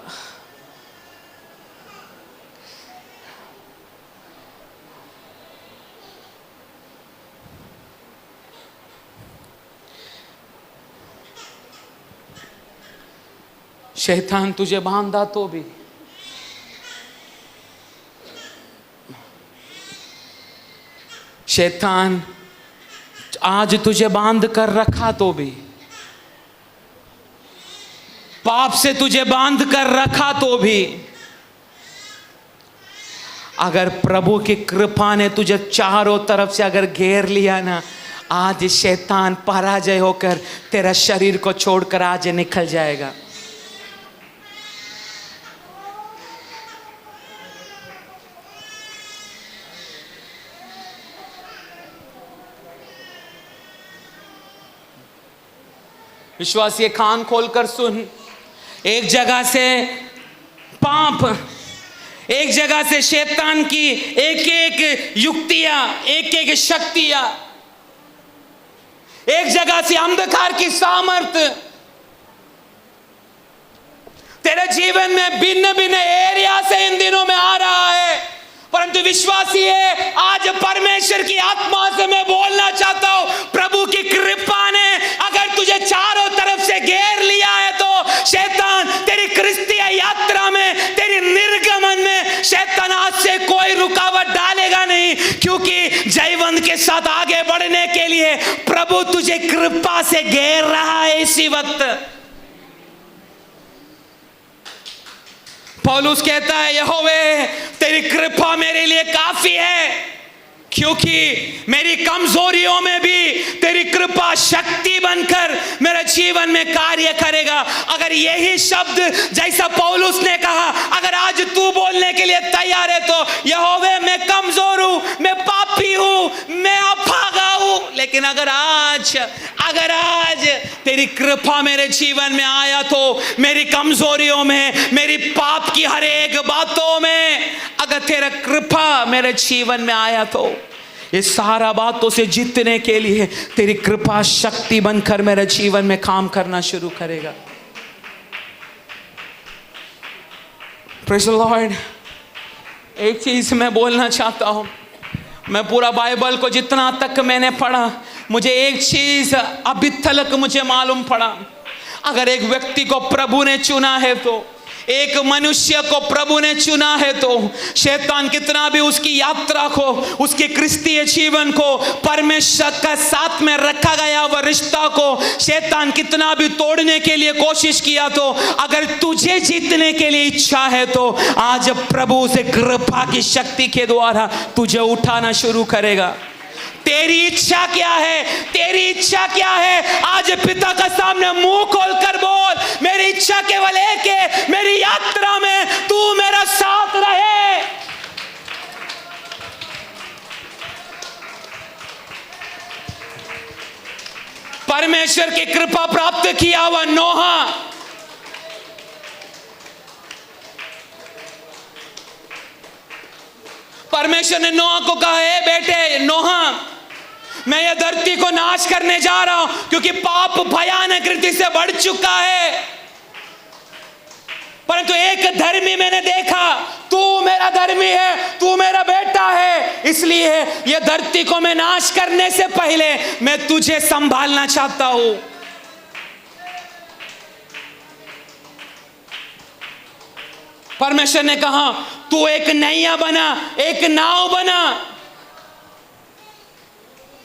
शैतान तुझे बांधा तो भी, शैतान आज तुझे बांध कर रखा तो भी, पाप से तुझे बांध कर रखा तो भी, अगर प्रभु की कृपा ने तुझे चारों तरफ से अगर घेर लिया ना, आज शैतान पराजय होकर तेरा शरीर को छोड़कर आज निकल जाएगा। विश्वासी कान खोलकर सुन, एक जगह से पाप, एक जगह से शैतान की एक एक युक्तियां, एक एक शक्तियां, एक जगह से अंधकार की सामर्थ्य तेरे जीवन में भिन्न भिन्न एरिया से इन दिनों में आ रहा है, परंतु विश्वासी है आज परमेश्वर की आत्मा से मैं बोलना चाहता हूं, प्रभु की कृपा ने शैतान तेरी क्रिस्तीय यात्रा में, तेरी निर्गमन में शैतान आज से कोई रुकावट डालेगा नहीं, क्योंकि जयवंत के साथ आगे बढ़ने के लिए प्रभु तुझे कृपा से घेर रहा है। इसी वक्त पौलुस कहता है, यहोवे तेरी कृपा मेरे लिए काफी है, क्योंकि मेरी कमजोरियों में भी तेरी कृपा शक्ति बनकर मेरे जीवन में कार्य करेगा। अगर यही शब्द जैसा पौलुस ने कहा, अगर आज तू बोलने के लिए तैयार है, तो यहोवे मैं कमजोर हूं, मैं पापी हूं, मैं अभागा हूं, लेकिन अगर आज तेरी कृपा मेरे जीवन में आया, तो मेरी कमजोरियों में, मेरी पाप की हर एक बातों में अगर तेरा कृपा मेरे जीवन में आया, तो ये सारा बातों से जीतने के लिए तेरी कृपा शक्ति बनकर मेरे जीवन में काम करना शुरू करेगा। Praise the Lord. एक चीज मैं बोलना चाहता हूं, मैं पूरा बाइबल को जितना तक मैंने पढ़ा, मुझे एक चीज अभी तक मुझे मालूम पड़ा, अगर एक व्यक्ति को प्रभु ने चुना है, तो एक मनुष्य को प्रभु ने चुना है, तो शैतान कितना भी उसकी यात्रा को, उसके क्रिस्तीय जीवन को, परमेश्वर का साथ में रखा गया वह रिश्ता को शैतान कितना भी तोड़ने के लिए कोशिश किया, तो अगर तुझे जीतने के लिए इच्छा है, तो आज प्रभु से कृपा की शक्ति के द्वारा तुझे उठाना शुरू करेगा। तेरी इच्छा क्या है? तेरी इच्छा क्या है? आज पिता का सामने मुंह खोलकर बोल, मेरी इच्छा केवल एक है, मेरी यात्रा में तू मेरा साथ रहे। परमेश्वर की कृपा प्राप्त किया हुआ नोहा, परमेश्वर ने नोहा को कहा, है बेटे नोहा, मैं यह धरती को नाश करने जा रहा हूं, क्योंकि पाप भयानक रीति से बढ़ चुका है, परंतु एक धर्मी मैंने देखा, तू मेरा धर्मी है, तू मेरा बेटा है, इसलिए यह धरती को मैं नाश करने से पहले मैं तुझे संभालना चाहता हूं। परमेश्वर ने कहा, तू एक नैया बना, एक नाव बना,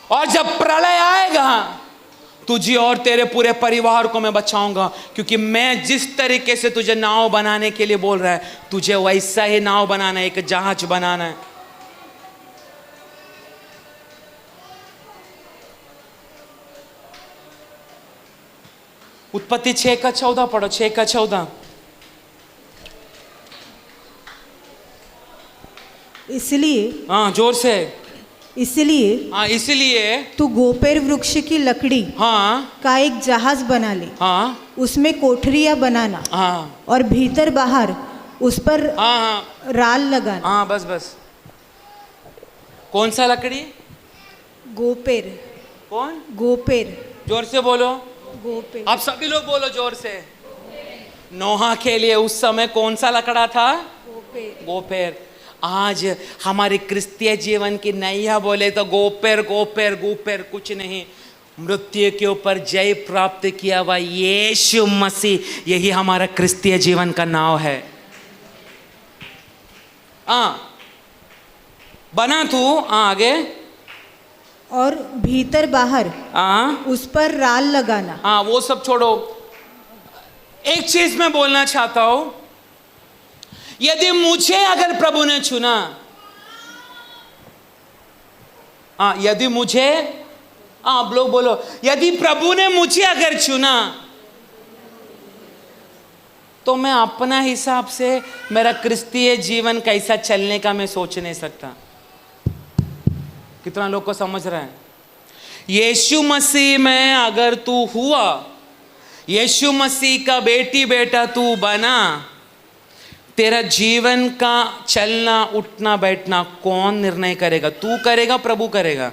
और जब प्रलय आएगा तुझे और तेरे पूरे परिवार को मैं बचाऊंगा, क्योंकि मैं जिस तरीके से तुझे नाव बनाने के लिए बोल रहा है, तुझे वैसा ही नाव बनाना है, एक जहाज बनाना है। उत्पत्ति 6:14 पढ़ो, 6:14। इसलिए, हाँ जोर से, इसलिए, हाँ इसलिए तू गोपेर वृक्ष की लकड़ी, हाँ, का एक जहाज बना ले, हाँ, उसमें कोठरियां बनाना, हाँ, और भीतर बाहर उस पर हाँ, हाँ, राल लगाना। हाँ, बस। कौन सा लकड़ी? गोपेर। कौन? गोपेर। जोर से बोलो, गोपेर। आप सभी लोग बोलो जोर से। नोहा के लिए उस समय कौन सा लकड़ा था? गोपेर। गोपेर। आज हमारे क्रिस्तीय जीवन की नैया बोले तो गोपेर गोपेर गोपेर कुछ नहीं, मृत्यु के ऊपर जय प्राप्त किया हुआ यीशु मसीह, यही हमारा क्रिस्तीय जीवन का नाव है। बना तू आगे, और भीतर बाहर उस पर राल लगाना। हाँ वो सब छोड़ो, एक चीज मैं बोलना चाहता हूं, यदि मुझे अगर प्रभु ने चुना, यदि मुझे, आप लोग बोलो, यदि प्रभु ने मुझे अगर चुना, तो मैं अपना हिसाब से मेरा क्रिस्तीय जीवन कैसा चलने का मैं सोच नहीं सकता। कितना लोग को समझ रहे हैं? यीशु मसीह में अगर तू हुआ, यीशु मसीह का बेटी बेटा तू बना, तेरा जीवन का चलना उठना बैठना कौन निर्णय करेगा? तू करेगा, प्रभु करेगा?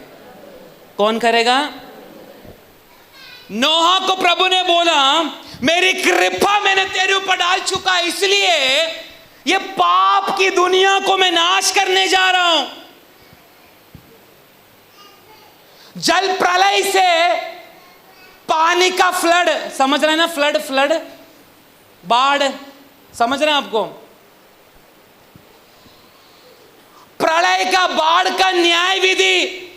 कौन करेगा? नोहा को प्रभु ने बोला, मेरी कृपा मैंने तेरे ऊपर डाल चुका है, इसलिए ये पाप की दुनिया को मैं नाश करने जा रहा हूं। जल प्रलय से पानी का फ्लड, समझ रहे ना? फ्लड बाढ़, समझ रहे हैं आपको? प्रलय का, बाढ़ का न्याय विधि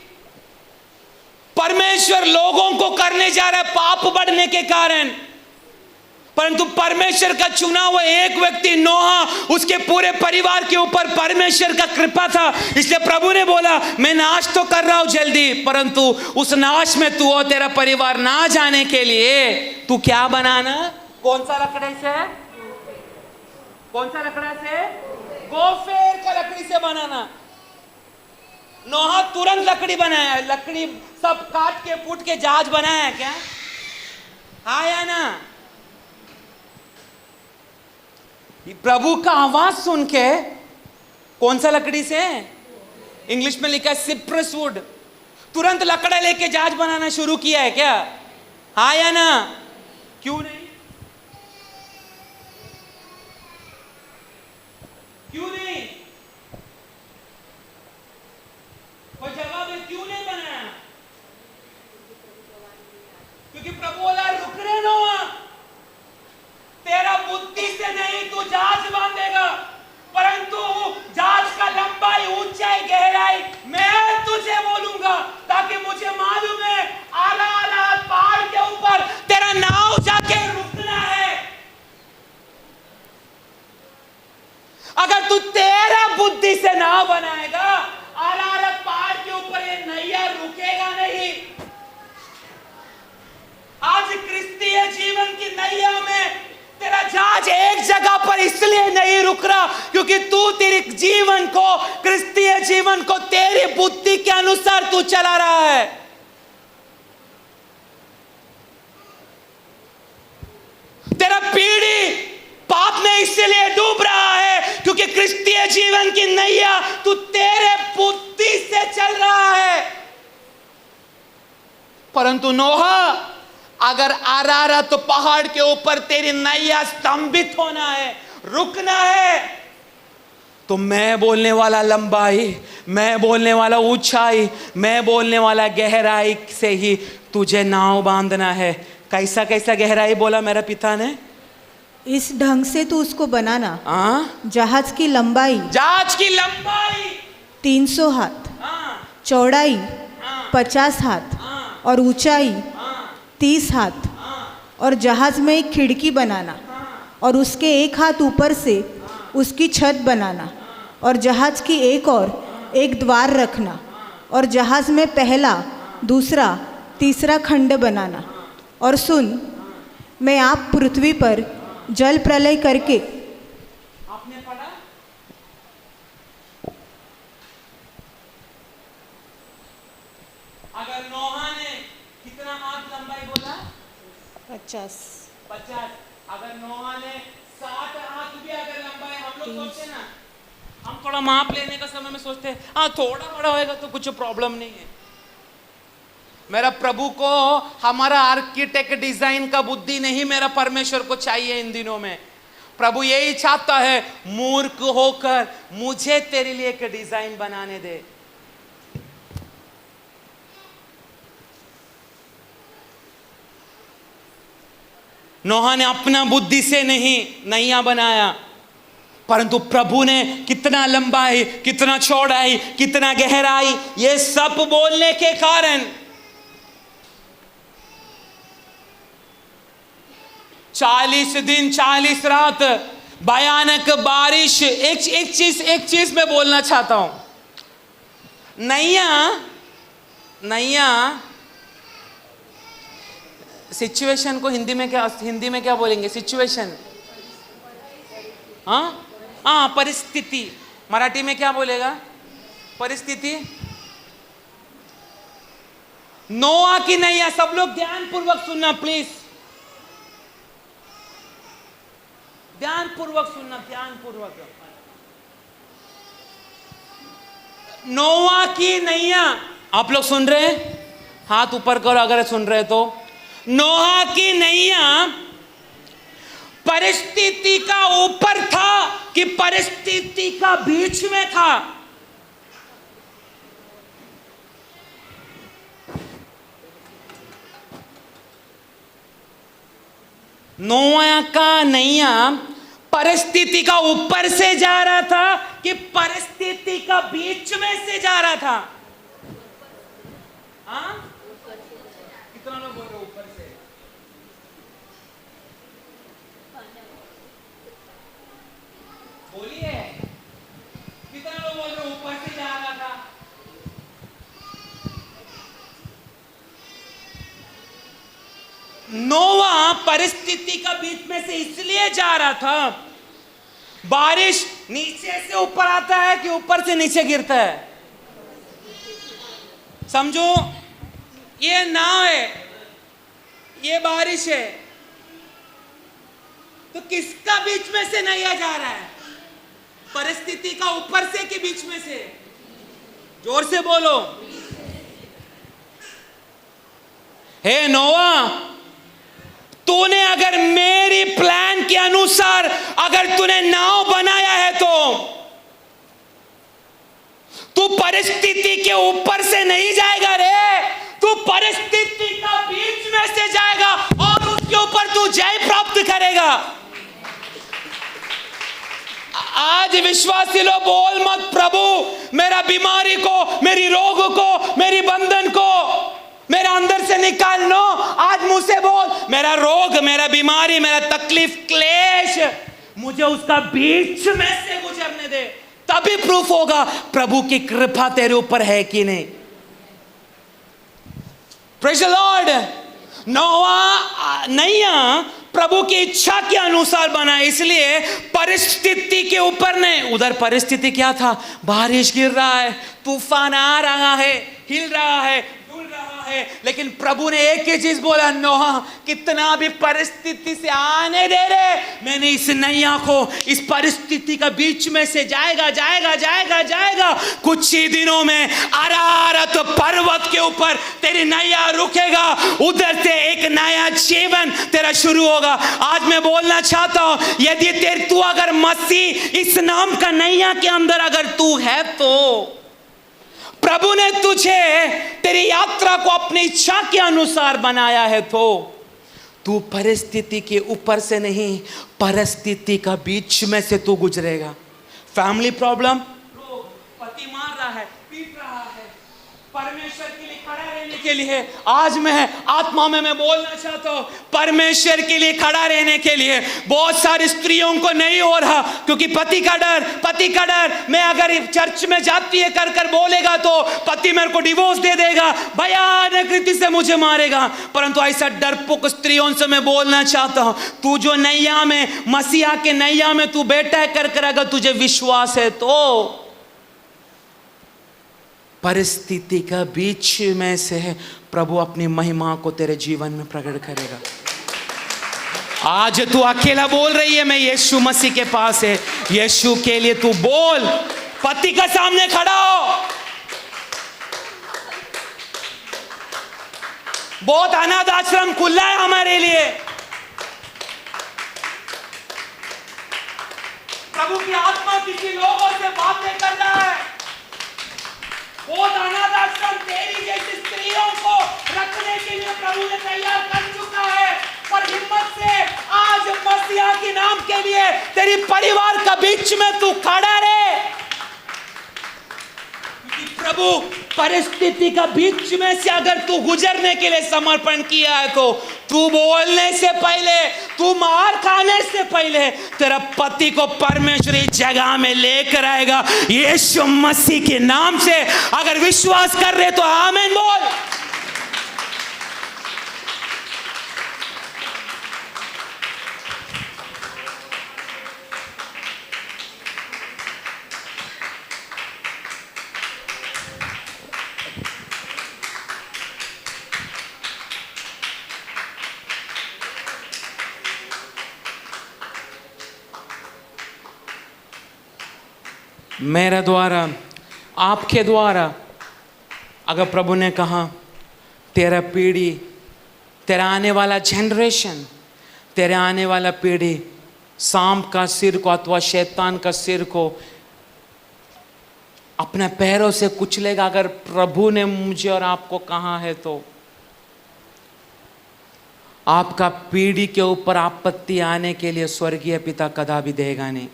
परमेश्वर लोगों को करने जा रहा है पाप बढ़ने के कारण। परंतु परमेश्वर का चुना हुआ एक व्यक्ति नोहा, उसके पूरे परिवार के ऊपर परमेश्वर का कृपा था, इसलिए प्रभु ने बोला मैं नाश तो कर रहा हूं जल्दी, परंतु उस नाश में तू और तेरा परिवार ना जाने के लिए तू क्या बनाना? कौन सा लकड़ी से? कौन सा लकड़ा से? गोफेर का लकड़ी से बनाना। नोहा तुरंत लकड़ी बनाया, लकड़ी सब काट के फूट के जहाज बनाया क्या? हाँ या ना? प्रभु का आवाज सुन के, कौन सा लकड़ी से? इंग्लिश में लिखा है सिप्रस वुड। तुरंत लकड़ा लेके जहाज बनाना शुरू किया है क्या? हाँ या ना? क्यों नहीं? क्यों नहीं? कोई जवाब है क्यों नहीं बनाया? क्योंकि प्रभु बोला रुक रे नोआ, तेरा बुद्धि से नहीं तू जहाज बांधेगा, परंतु जहाज का लंबाई, ऊंचाई, गहराई मैं तुझे बोलूंगा, ताकि मुझे मालूम है आला आला पहाड़ के ऊपर तेरा नाव जाके रुकना है। अगर तू तेरा बुद्धि से नाव बनाएगा, आला आला पहाड़ के ऊपर ये नैया रुकेगा नहीं। आज क्रिस्तीय जीवन की नैया में तेरा जहाज एक जगह पर इसलिए नहीं रुक रहा क्योंकि तू तेरे जीवन को, क्रिस्तीय जीवन को तेरी बुद्धि के अनुसार तू चला रहा है। तेरा पीढ़ी पाप में इसलिए डूब रहा है क्योंकि क्रिस्तीय जीवन की नैया तू तेरे बुद्धि से चल रहा है। परंतु नोहा, अगर अरारत तो पहाड़ के ऊपर तेरी नैया स्तंभित होना है, रुकना है, तो मैं बोलने वाला लंबाई, मैं बोलने वाला ऊंचाई, मैं बोलने वाला गहराई से ही तुझे नाव बांधना है। कैसा कैसा गहराई बोला मेरा पिता ने? इस ढंग से तू उसको बनाना। जहाज की लंबाई, जहाज की लंबाई 300 हाथ, चौड़ाई 50 हाथ और ऊंचाई 30 हाथ, और जहाज में एक खिड़की बनाना और उसके एक हाथ ऊपर से उसकी छत बनाना, और जहाज की एक और एक द्वार रखना, और जहाज में पहला, दूसरा, तीसरा खंड बनाना। और सुन, मैं आप पृथ्वी पर जल प्रलय करके, आपने पढ़ा? अगर नोहा ने कितना हाथ लंबाई बोला? 50। अगर नोहा ने 60 हाथ भी अगर लंबाई, हम लोग सोचते ना, हम थोड़ा माप लेने का समय में सोचते हैं हाँ थोड़ा बड़ा होएगा तो कुछ प्रॉब्लम नहीं है। मेरा प्रभु को हमारा आर्किटेक्ट डिजाइन का बुद्धि नहीं मेरा परमेश्वर को चाहिए इन दिनों में। प्रभु यही चाहता है, मूर्ख होकर मुझे तेरे लिए एक डिजाइन बनाने दे। नोहा ने अपना बुद्धि से नहीं नैया बनाया, परंतु प्रभु ने कितना लंबाई, कितना चौड़ाई, कितना गहराई, ये सब बोलने के कारण 40 दिन 40 रात भयानक बारिश। एक चीज मैं बोलना चाहता हूं। नैया सिचुएशन को हिंदी में क्या बोलेंगे? सिचुएशन, हाँ परिस्थिति। मराठी में क्या बोलेगा? परिस्थिति। नोआ की नैया, सब लोग ध्यान पूर्वक सुनना प्लीज, ध्यान पूर्वक सुनना, ध्यान पूर्वक। नोआ की नैया, आप लोग सुन रहे हैं? हाथ ऊपर करो अगर सुन रहे तो। नोहा की नैया परिस्थिति का ऊपर था कि परिस्थिति का बीच में था? नोआ का नैया परिस्थिति का ऊपर से जा रहा था कि परिस्थिति का बीच में से जा रहा था? हाँ, कितना लोग बोल रहे ऊपर से? बोलिए, कितना लोग बोल रहे ऊपर से जा रहा था? नोवा परिस्थिति का बीच में से इसलिए जा रहा था, बारिश नीचे से ऊपर आता है कि ऊपर से नीचे गिरता है? समझो, ये नाव है, ये बारिश है, तो किसका बीच में से नैया जा रहा है? परिस्थिति का ऊपर से कि बीच में से? जोर से बोलो। हे नोआ, तूने अगर मेरी प्लान के अनुसार अगर तूने नाव बनाया है तो तू परिस्थिति के ऊपर से नहीं जाएगा रे, तू परिस्थिति का बीच में से जाएगा और उसके ऊपर तू जय प्राप्त करेगा। आज विश्वासी लोग बोल मत, प्रभु मेरा बीमारी को, मेरी रोग को, मेरी बंधन को मेरा अंदर से निकाल लो। आज मुझसे बोल, मेरा रोग, मेरा बीमारी, मेरा तकलीफ, क्लेश, मुझे उसका बीच में से गुजरने दे, तभी प्रूफ होगा प्रभु की कृपा तेरे ऊपर है कि नहीं। Praise the Lord. नोआ नैया प्रभु की इच्छा के अनुसार बना, इसलिए परिस्थिति के ऊपर नहीं। उधर परिस्थिति क्या था? बारिश गिर रहा है, तूफान आ रहा है, हिल रहा है, डुल रहा है, लेकिन प्रभु ने एक ही चीज बोला, नोहा कितना भी परिस्थिति से आने दे रे, मैंने इस नैया को इस परिस्थिति का बीच में से जाएगा जाएगा जाएगा जाएगा। कुछ ही दिनों में अरारत पर्वत के ऊपर तेरी नैया रुकेगा, उधर से एक नया जीवन तेरा शुरू होगा। आज मैं बोलना चाहता हूं, यदि तू अगर मसीह इस नाम का नैया के अंदर अगर तू है तो प्रभु ने तुझे तेरी यात्रा को अपनी इच्छा के अनुसार बनाया है, तो तू परिस्थिति के ऊपर से नहीं, परिस्थिति का बीच में से तू गुजरेगा। फैमिली प्रॉब्लम, पति मार रहा है, पीट रहा है, परमेश्वर के लिए खड़ा रहने के लिए आज मैं आत्मा में मैं बोलना चाहता हूं, परमेश्वर के लिए खड़ा रहने के लिए बहुत सारी स्त्रियों को नहीं हो रहा, क्योंकि पति का डर। मैं अगर चर्च में जाती है कर कर बोलेगा तो पति मेरे को डिवोर्स दे देगा, भयानक रीति से मुझे मारेगा। परंतु ऐसा डरपोक स्त्रियों से मैं बोलना चाहता हूं, तू जो नैया में, मसीहा के नैया में तू बैठा है कर अगर तुझे विश्वास है तो परिस्थिति का बीच में से प्रभु अपनी महिमा को तेरे जीवन में प्रकट करेगा। आज तू अकेला बोल रही है, मैं यीशु मसीह के पास है, यीशु के लिए तू बोल, पति का सामने खड़ा हो। बहुत अनाथ आश्रम खुला है हमारे लिए, प्रभु की आत्मा किसी लोगों से बातें कर रहा है। बहुत अनाथ आश्रम तेरी जैसी स्त्रियों को रखने के लिए प्रभु ने तैयार कर चुका है। पर हिम्मत से आज मसीहा के नाम के लिए तेरी परिवार का बीच में तू खड़ा रहे, क्योंकि प्रभु परिस्थिति का बीच में से अगर तू गुजरने के लिए समर्पण किया है तो तू बोलने से पहले, तू मार खाने से पहले तेरा पति को परमेश्वरी जगह में लेकर आएगा। यीशु मसीह के नाम से अगर विश्वास कर रहे तो आमीन बोल। मेरे द्वारा, आपके द्वारा अगर प्रभु ने कहा तेरा पीढ़ी, तेरा आने वाला जनरेशन, तेरे आने वाला पीढ़ी सांप का सिर को अथवा शैतान का सिर को अपने पैरों से कुचलेगा, अगर प्रभु ने मुझे और आपको कहा है तो आपका पीढ़ी के ऊपर आपत्ति आने के लिए स्वर्गीय पिता कदापि देगा नहीं।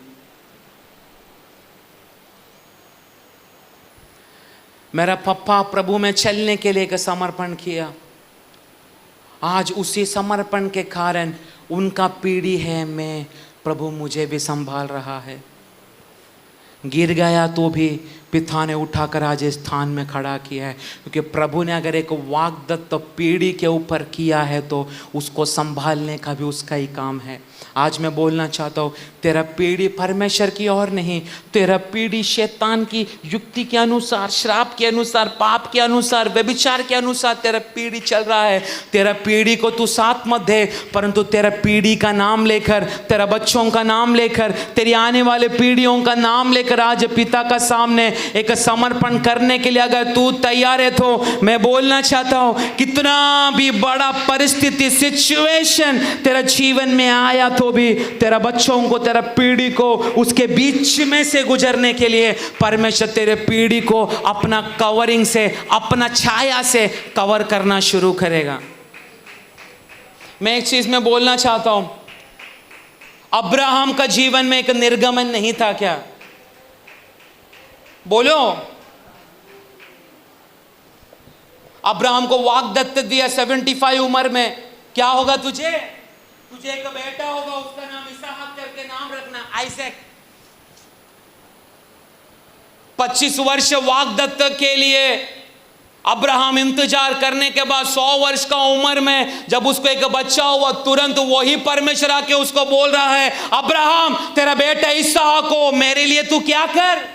मेरा पप्पा प्रभु में चलने के लिए एक समर्पण किया, आज उसी समर्पण के कारण उनका पीढ़ी है, मैं प्रभु मुझे भी संभाल रहा है। गिर गया तो भी पिता ने उठाकर आज इस स्थान में खड़ा किया है, क्योंकि प्रभु ने अगर एक वाग्दत्त पीढ़ी के ऊपर किया है तो उसको संभालने का भी उसका ही काम है। आज मैं बोलना चाहता हूँ, तेरा पीढ़ी परमेश्वर की और नहीं, तेरा पीढ़ी शैतान की युक्ति के अनुसार, श्राप के अनुसार, पाप के अनुसार, व्यभिचार के अनुसार तेरा पीढ़ी चल रहा है। तेरा पीढ़ी को तू साथ मत दे, परंतु तेरा पीढ़ी का नाम लेकर, तेरा बच्चों का नाम लेकर, तेरी आने वाले पीढ़ियों का नाम लेकर आज पिता का सामने एक समर्पण करने के लिए अगर तू तैयार है तो मैं बोलना चाहता हूँ, कितना भी बड़ा परिस्थिति, सिचुएशन तेरा जीवन में आया तो भी तेरा बच्चों को, तेरा पीढ़ी को उसके बीच में से गुजरने के लिए परमेश्वर तेरे पीढ़ी को अपना कवरिंग से, अपना छाया से कवर करना शुरू करेगा। मैं एक चीज में बोलना चाहता हूं, अब्राहम का जीवन में एक निर्गमन नहीं था क्या? बोलो। अब्राहम को वाग्दत्त दिया 75 उम्र में, क्या होगा तुझे एक बेटा होगा, उसका नाम इसहाक करके नाम रखना, आइजैक। 25 वर्ष वाग्दत्त के लिए अब्राहम इंतजार करने के बाद 100 वर्ष का उम्र में जब उसको एक बच्चा हुआ, तुरंत वही परमेश्वर आके उसको बोल रहा है, अब्राहम तेरा बेटा इसहाक को मेरे लिए तू क्या कर।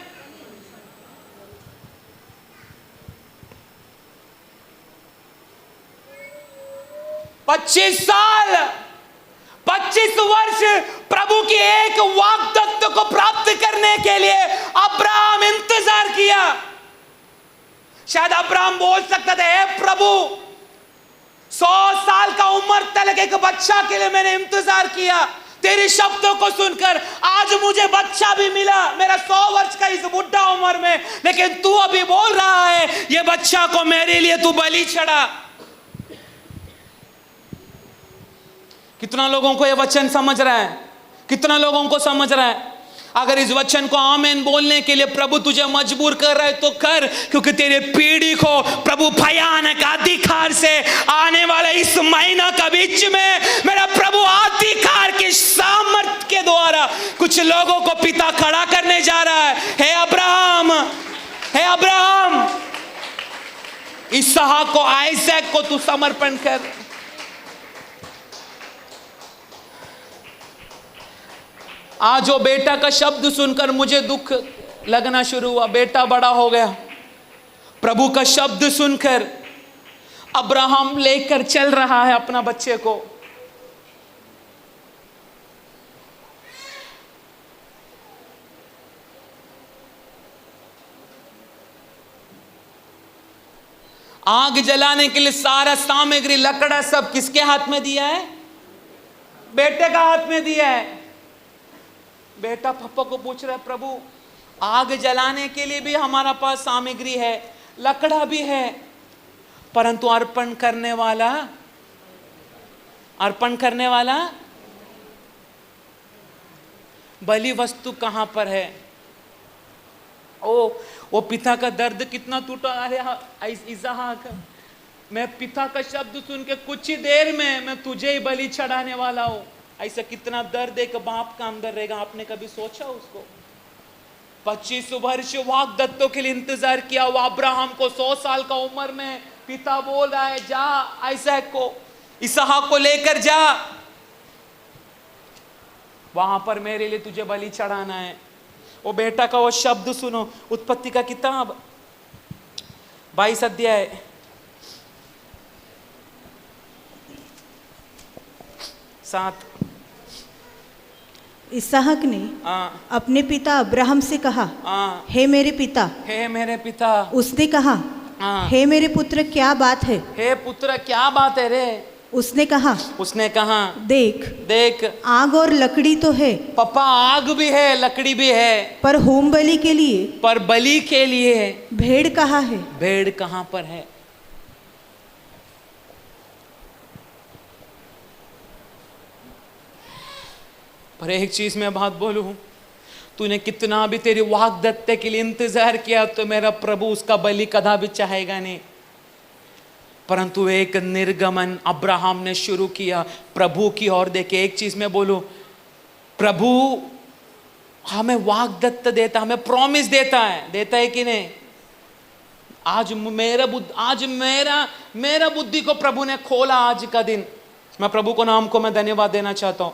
पच्चीस साल, 25 वर्ष प्रभु की एक वाग्दत्त को प्राप्त करने के लिए अब्राहम इंतजार किया। शायद अब्राहम बोल सकता था, हे प्रभु 100 साल का उम्र तक एक बच्चा के लिए मैंने इंतजार किया, तेरे शब्दों को सुनकर आज मुझे बच्चा भी मिला, मेरा 100 वर्ष का इस बुढ़ा उम्र में, लेकिन तू अभी बोल रहा है ये बच्चा को मेरे लिए तू बलि चढ़ा। कितना लोगों को ये वचन समझ रहा है? कितना लोगों को समझ रहा है? अगर इस वचन को आमीन बोलने के लिए प्रभु तुझे मजबूर कर रहा है तो कर, क्योंकि तेरे पीढ़ी को प्रभु भयानक अधिकार से आने वाले इस महीना का बीच में मेरा प्रभु अधिकार के सामर्थ्य के द्वारा कुछ लोगों को पिता खड़ा करने जा रहा है। हे अब्राहम, हे अब्राहम, इसहाक को, आइजैक को तू समर्पण कर। आज वो बेटा का शब्द सुनकर मुझे दुख लगना शुरू हुआ। बेटा बड़ा हो गया, प्रभु का शब्द सुनकर अब्राहम लेकर चल रहा है अपना बच्चे को। आग जलाने के लिए सारा सामग्री, लकड़ा सब किसके हाथ में दिया है? बेटे का हाथ में दिया है। बेटा पापा को पूछ रहा है, प्रभु आग जलाने के लिए भी हमारा पास सामग्री है, लकड़ा भी है, परंतु अर्पण करने वाला बलि वस्तु कहां पर है? वो पिता का दर्द कितना टूटा। अरे इसहाक, मैं पिता का शब्द सुन के कुछ ही देर में मैं तुझे ही बलि चढ़ाने वाला हूं। ऐसा कितना दर्द एक बाप का अंदर रहेगा, आपने कभी सोचा उसको? 25 वर्ष वाग्दत्तों के लिए इंतजार किया हुआ अब्राहम को 100 साल का उम्र में पिता बोल रहा है, जा आइजैक को, इसहाक को लेकर जा, वहां पर मेरे लिए तुझे बलि चढ़ाना है। वो बेटा का वो शब्द सुनो, उत्पत्ति का किताब 22 अध्याय 7। इसहाक ने अपने पिता अब्राहम से कहा, हे मेरे पिता, हे मेरे पिता। उसने कहा, हे मेरे पुत्र क्या बात है? हे पुत्र क्या बात है रे? उसने कहा, देख आग और लकड़ी तो है। पापा आग भी है, लकड़ी भी है, पर होम बलि के लिए, पर बलि के लिए भेड़ कहाँ है? भेड़ कहाँ पर है? पर एक चीज मैं बात बोलूं, तूने कितना भी तेरी वाग्दत्त के लिए इंतजार किया तो मेरा प्रभु उसका बलि कदा भी चाहेगा नहीं। परंतु एक निर्गमन अब्राहम ने शुरू किया प्रभु की ओर देखे। एक चीज मैं बोलूं, प्रभु हमें वाग्दत्त देता, हमें प्रॉमिस देता है कि नहीं? आज मेरा बुद्धि को प्रभु ने खोला। आज का दिन मैं प्रभु को नाम को मैं धन्यवाद देना चाहता हूं।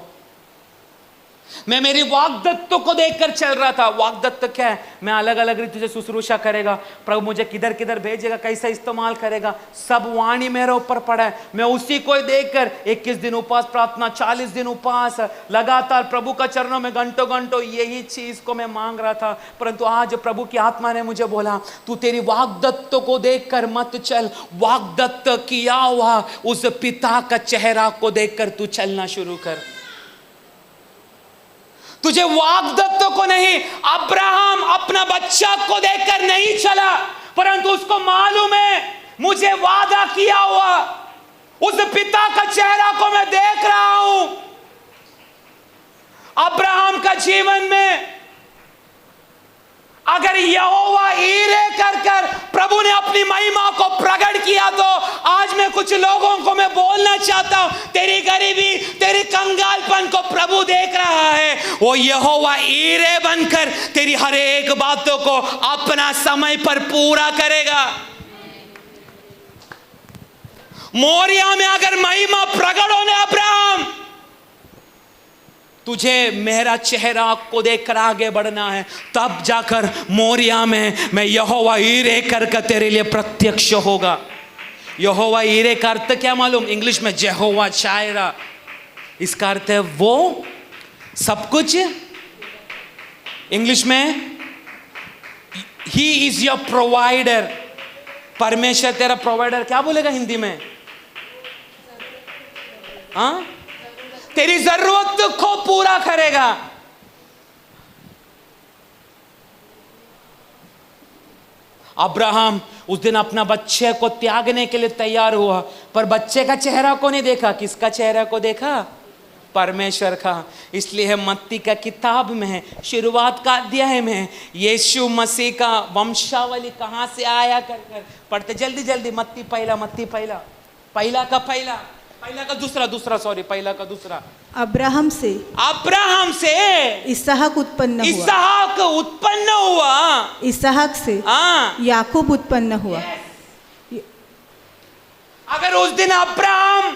मैं मेरी वाग्दत्त को देखकर चल रहा था। वाग्दत्त क्या है? मैं अलग अलग रीति से शुश्रूषा करेगा, प्रभु मुझे किधर किधर भेजेगा, कैसा इस्तेमाल करेगा, सब वाणी मेरे ऊपर पड़ा है। मैं उसी को देखकर 21 दिन उपवास प्रार्थना, 40 दिन उपवास लगातार प्रभु का चरणों में घंटों घंटों यही चीज को मैं मांग रहा था। परंतु आज प्रभु की आत्मा ने मुझे बोला, तू तेरी वाग्दत्त को देखकर मत चल, वाग्दत्त किया हुआ उस पिता का चेहरा को देखकर तू चलना शुरू कर। तुझे वाग्दत्त को नहीं, अब्राहम अपना बच्चा को देखकर नहीं चला, परंतु उसको मालूम है मुझे वादा किया हुआ उस पिता का चेहरा को मैं देख रहा हूं। अब्राहम का जीवन में अगर यहोवा ईरे कर कर प्रभु ने अपनी महिमा को प्रकट किया, तो आज मैं कुछ लोगों को मैं बोलना चाहता हूं, तेरी गरीबी, तेरी कंगालपन को प्रभु देख रहा है। वो यहोवा ईरे बनकर तेरी हर एक बातों को अपना समय पर पूरा करेगा। मोरिया में अगर महिमा प्रकट होने, अब्राहम तुझे मेरा चेहरा को देखकर आगे बढ़ना है, तब जाकर मोरिया में मैं यहोवा ईरे कर तेरे लिए प्रत्यक्ष होगा। यहोवा ईरे का अर्थ क्या मालूम? इंग्लिश में जेहोवा चायरा, इसका अर्थ है वो सब कुछ। इंग्लिश में ही इज योर प्रोवाइडर, परमेश्वर तेरा प्रोवाइडर। क्या बोलेगा हिंदी में? हाँ, तेरी जरूरत को पूरा करेगा। अब्राहम उस दिन अपना बच्चे को त्यागने के लिए तैयार हुआ, पर बच्चे का चेहरा को नहीं देखा। किसका चेहरा को देखा? परमेश्वर का। इसलिए मत्ती का किताब में शुरुआत का अध्याय में यीशु मसीह का वंशावली कहां से आया कर पढ़ते जल्दी जल्दी। मत्ती पहला का दूसरा। अब्राहम से इसहाक उत्पन्न हुआ। इसहाक से याकूब उत्पन्न हुआ। अगर उस दिन अब्राहम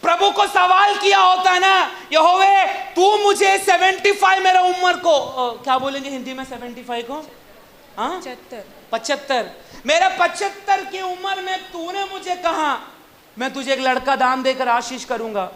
प्रभु को सवाल किया होता ना, यहोवे तू मुझे 75 मेरा उम्र को क्या बोलेंगे हिंदी में 75 को? 75 मेरा 75 की उम्र में तूने मुझे कहा मैं तुझे एक लड़का दान देकर आशीष करूंगा।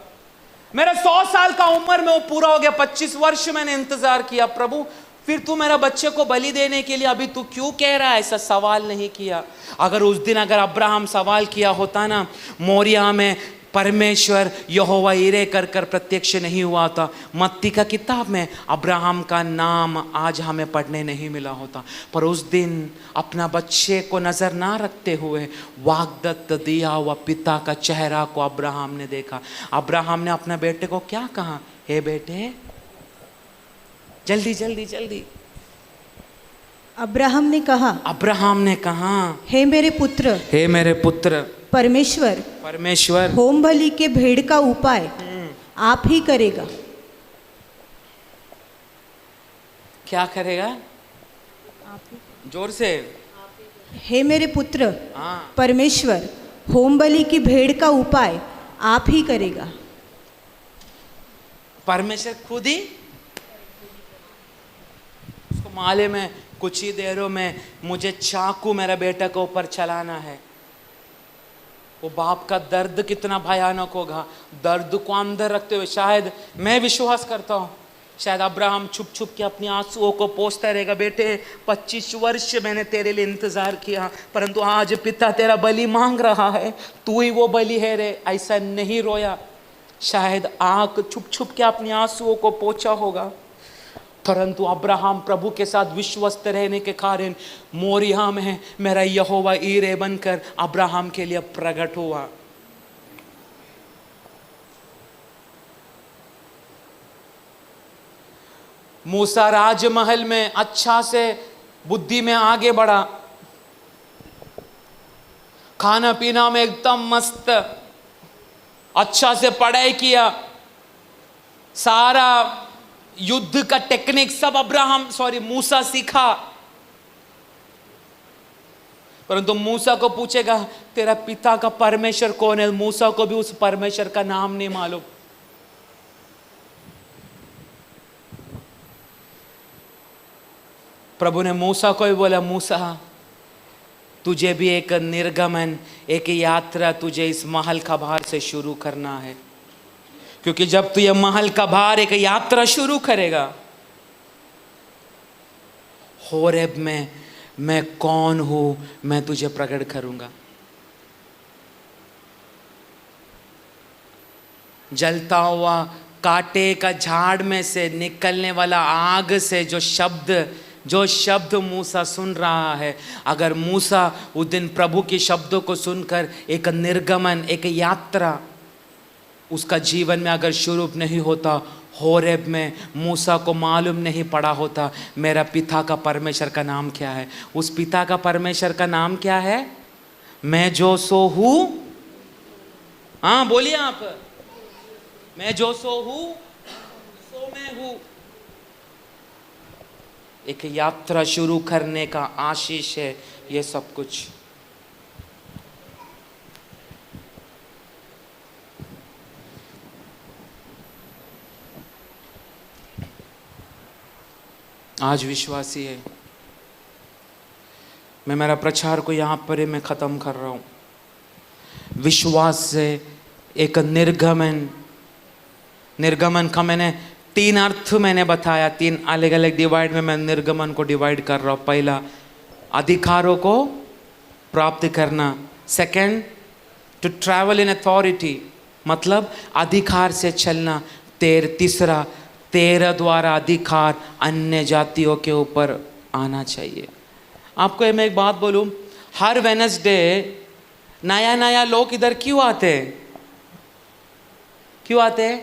मेरा 100 साल का उम्र में वो पूरा हो गया, 25 वर्ष मैंने इंतजार किया। प्रभु फिर तू मेरा बच्चे को बलि देने के लिए अभी तू क्यों कह रहा है? ऐसा सवाल नहीं किया। अगर उस दिन अगर अब्राहम सवाल किया होता ना, मोरिया में परमेश्वर यहोवा ईरे कर प्रत्यक्ष नहीं हुआ था। मत्ती का किताब में अब्राहम का नाम आज हमें पढ़ने नहीं मिला होता। पर उस दिन अपना बच्चे को नजर ना रखते हुए वाग्दत्त दिया हुआ पिता का चेहरा को अब्राहम ने देखा। अब्राहम ने अपने बेटे को क्या कहा? हे बेटे, जल्दी जल्दी जल्दी। अब्राहम ने कहा हे मेरे पुत्र, परमेश्वर होम बलि के भेड़ का उपाय आप ही करेगा। क्या करेगा? जोर से। हे मेरे पुत्र, परमेश्वर होम बलि की भेड़ का उपाय आप ही करेगा। परमेश्वर खुद ही उसको मालूम है कुछ ही देरों में मुझे चाकू मेरा बेटा के ऊपर चलाना है। वो बाप का दर्द कितना भयानक होगा। दर्द को अंदर रखते हुए शायद मैं विश्वास करता हूँ, शायद अब्राहम छुप छुप के अपनी आंसुओं को पोंछता रहेगा। बेटे 25 वर्ष मैंने तेरे लिए इंतजार किया, परंतु आज पिता तेरा बलि मांग रहा है, तू ही वो बलि है रे। ऐसा नहीं रोया, शायद आंख छुप छुप के अपनी आंसुओं को पोंछा होगा। परंतु अब्राहम प्रभु के साथ विश्वस्त रहने के कारण मोरिया में मेरा यहोवा ईरे बनकर अब्राहम के लिए प्रकट हुआ। मूसा राजमहल में अच्छा से बुद्धि में आगे बढ़ा, खाना पीना में एकदम मस्त, अच्छा से पढ़ाई किया, सारा युद्ध का टेक्निक सब मूसा सीखा। परंतु मूसा को पूछेगा तेरा पिता का परमेश्वर कौन है, मूसा को भी उस परमेश्वर का नाम नहीं मालूम। प्रभु ने मूसा को भी बोला, मूसा तुझे भी एक निर्गमन, एक यात्रा तुझे इस महल का बाहर से शुरू करना है, क्योंकि जब तू ये महल का बाहर एक यात्रा शुरू करेगा, होरेब में मैं कौन हूं मैं तुझे प्रकट करूंगा। जलता हुआ कांटे का झाड़ में से निकलने वाला आग से जो शब्द मूसा सुन रहा है, अगर मूसा उस दिन प्रभु के शब्दों को सुनकर एक निर्गमन, एक यात्रा उसका जीवन में अगर शुरू नहीं होता, होरेब में मूसा को मालूम नहीं पड़ा होता मेरा पिता का परमेश्वर का नाम क्या है। उस पिता का परमेश्वर का नाम क्या है? मैं जो सो हूं, हाँ बोलिए आप, मैं जो सो हूं सो मैं हूं। एक यात्रा शुरू करने का आशीष है ये सब कुछ। आज विश्वासी है, मैं मेरा प्रचार को यहाँ पर ही मैं ख़त्म कर रहा हूँ। विश्वास से एक निर्गमन का मैंने 3 अर्थ मैंने बताया, 3 अलग अलग डिवाइड में मैं निर्गमन को डिवाइड कर रहा हूँ। पहला, अधिकारों को प्राप्त करना। Second, to travel in authority, मतलब अधिकार से चलना। तीसरा, तेरे द्वारा अधिकार अन्य जातियों के ऊपर आना चाहिए। आपको मैं एक बात बोलूं, हर वेडनेसडे नया लोग इधर क्यों आते हैं? क्यों आते हैं?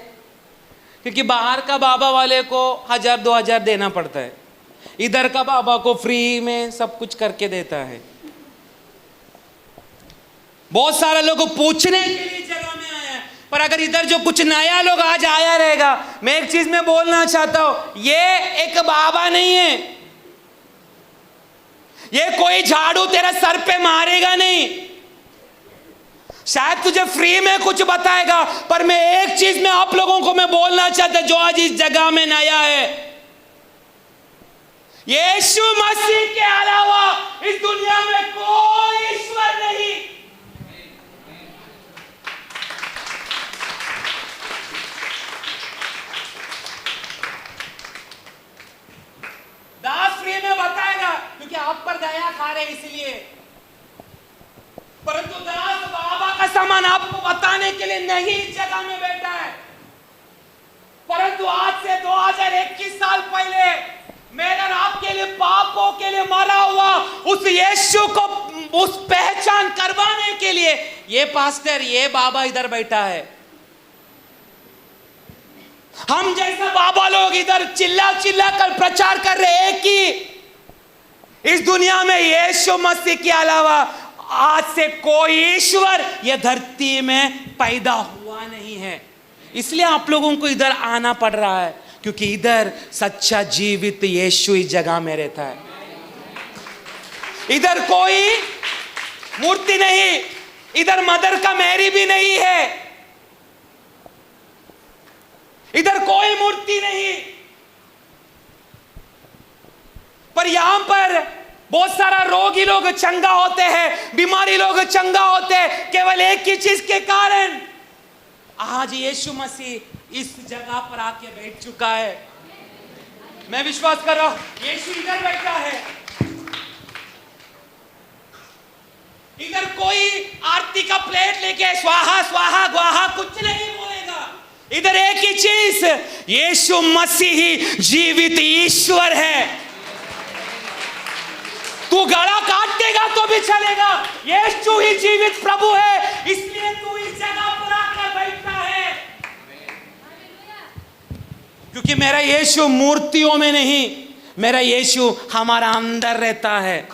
क्योंकि बाहर का बाबा वाले को 1000-2000 देना पड़ता है, इधर का बाबा को फ्री में सब कुछ करके देता है। बहुत सारे लोग पूछने के लिए जगह में आया है, पर अगर इधर जो कुछ नया लोग आज आया रहेगा, मैं एक चीज में बोलना चाहता हूं, ये एक बाबा नहीं है, ये कोई झाड़ू तेरे सर पे मारेगा नहीं, शायद तुझे फ्री में कुछ बताएगा, पर मैं एक चीज में आप लोगों को मैं बोलना चाहता हूं, जो आज इस जगह में नया है, यीशु मसीह के अलावा इस दुनिया में कोई ईश्वर नहीं। दास फ्री में बताएगा क्योंकि आप पर दया खा रहे इसलिए, परंतु दास बाबा का सामान आपको बताने के लिए नहीं इस जगह में बैठा है। परंतु आज से 2021 साल पहले मेरे और आपके लिए, पापों के लिए मरा हुआ उस यीशु को उस पहचान करवाने के लिए ये पास्टर, ये बाबा इधर बैठा है। हम जैसा बाबा लोग इधर चिल्ला चिल्ला कर प्रचार कर रहे हैं कि इस दुनिया में यीशु मसीह के अलावा आज से कोई ईश्वर यह धरती में पैदा हुआ नहीं है। इसलिए आप लोगों को इधर आना पड़ रहा है, क्योंकि इधर सच्चा जीवित यीशु इस जगह में रहता है। इधर कोई मूर्ति नहीं, इधर मदर का मैरी भी नहीं है, इधर कोई मूर्ति नहीं। पर यहां पर बहुत सारा रोगी लोग चंगा होते हैं, बीमारी लोग चंगा होते हैं, केवल एक ही चीज के कारण, आज यीशु मसीह इस जगह पर आके बैठ चुका है। मैं विश्वास कर रहा हूं यीशु इधर बैठा है। इधर कोई आरती का प्लेट लेके स्वाहा स्वाहा ग्वाहा कुछ नहीं बोलेगा। इधर एक ही चीज, यीशु मसीह ही जीवित ईश्वर है। तू गला काट देगा तो भी चलेगा, यीशु ही जीवित प्रभु है, इसलिए तू इस जगह पर आकर बैठा है। क्योंकि मेरा यीशु मूर्तियों में नहीं, मेरा यीशु हमारा अंदर रहता है,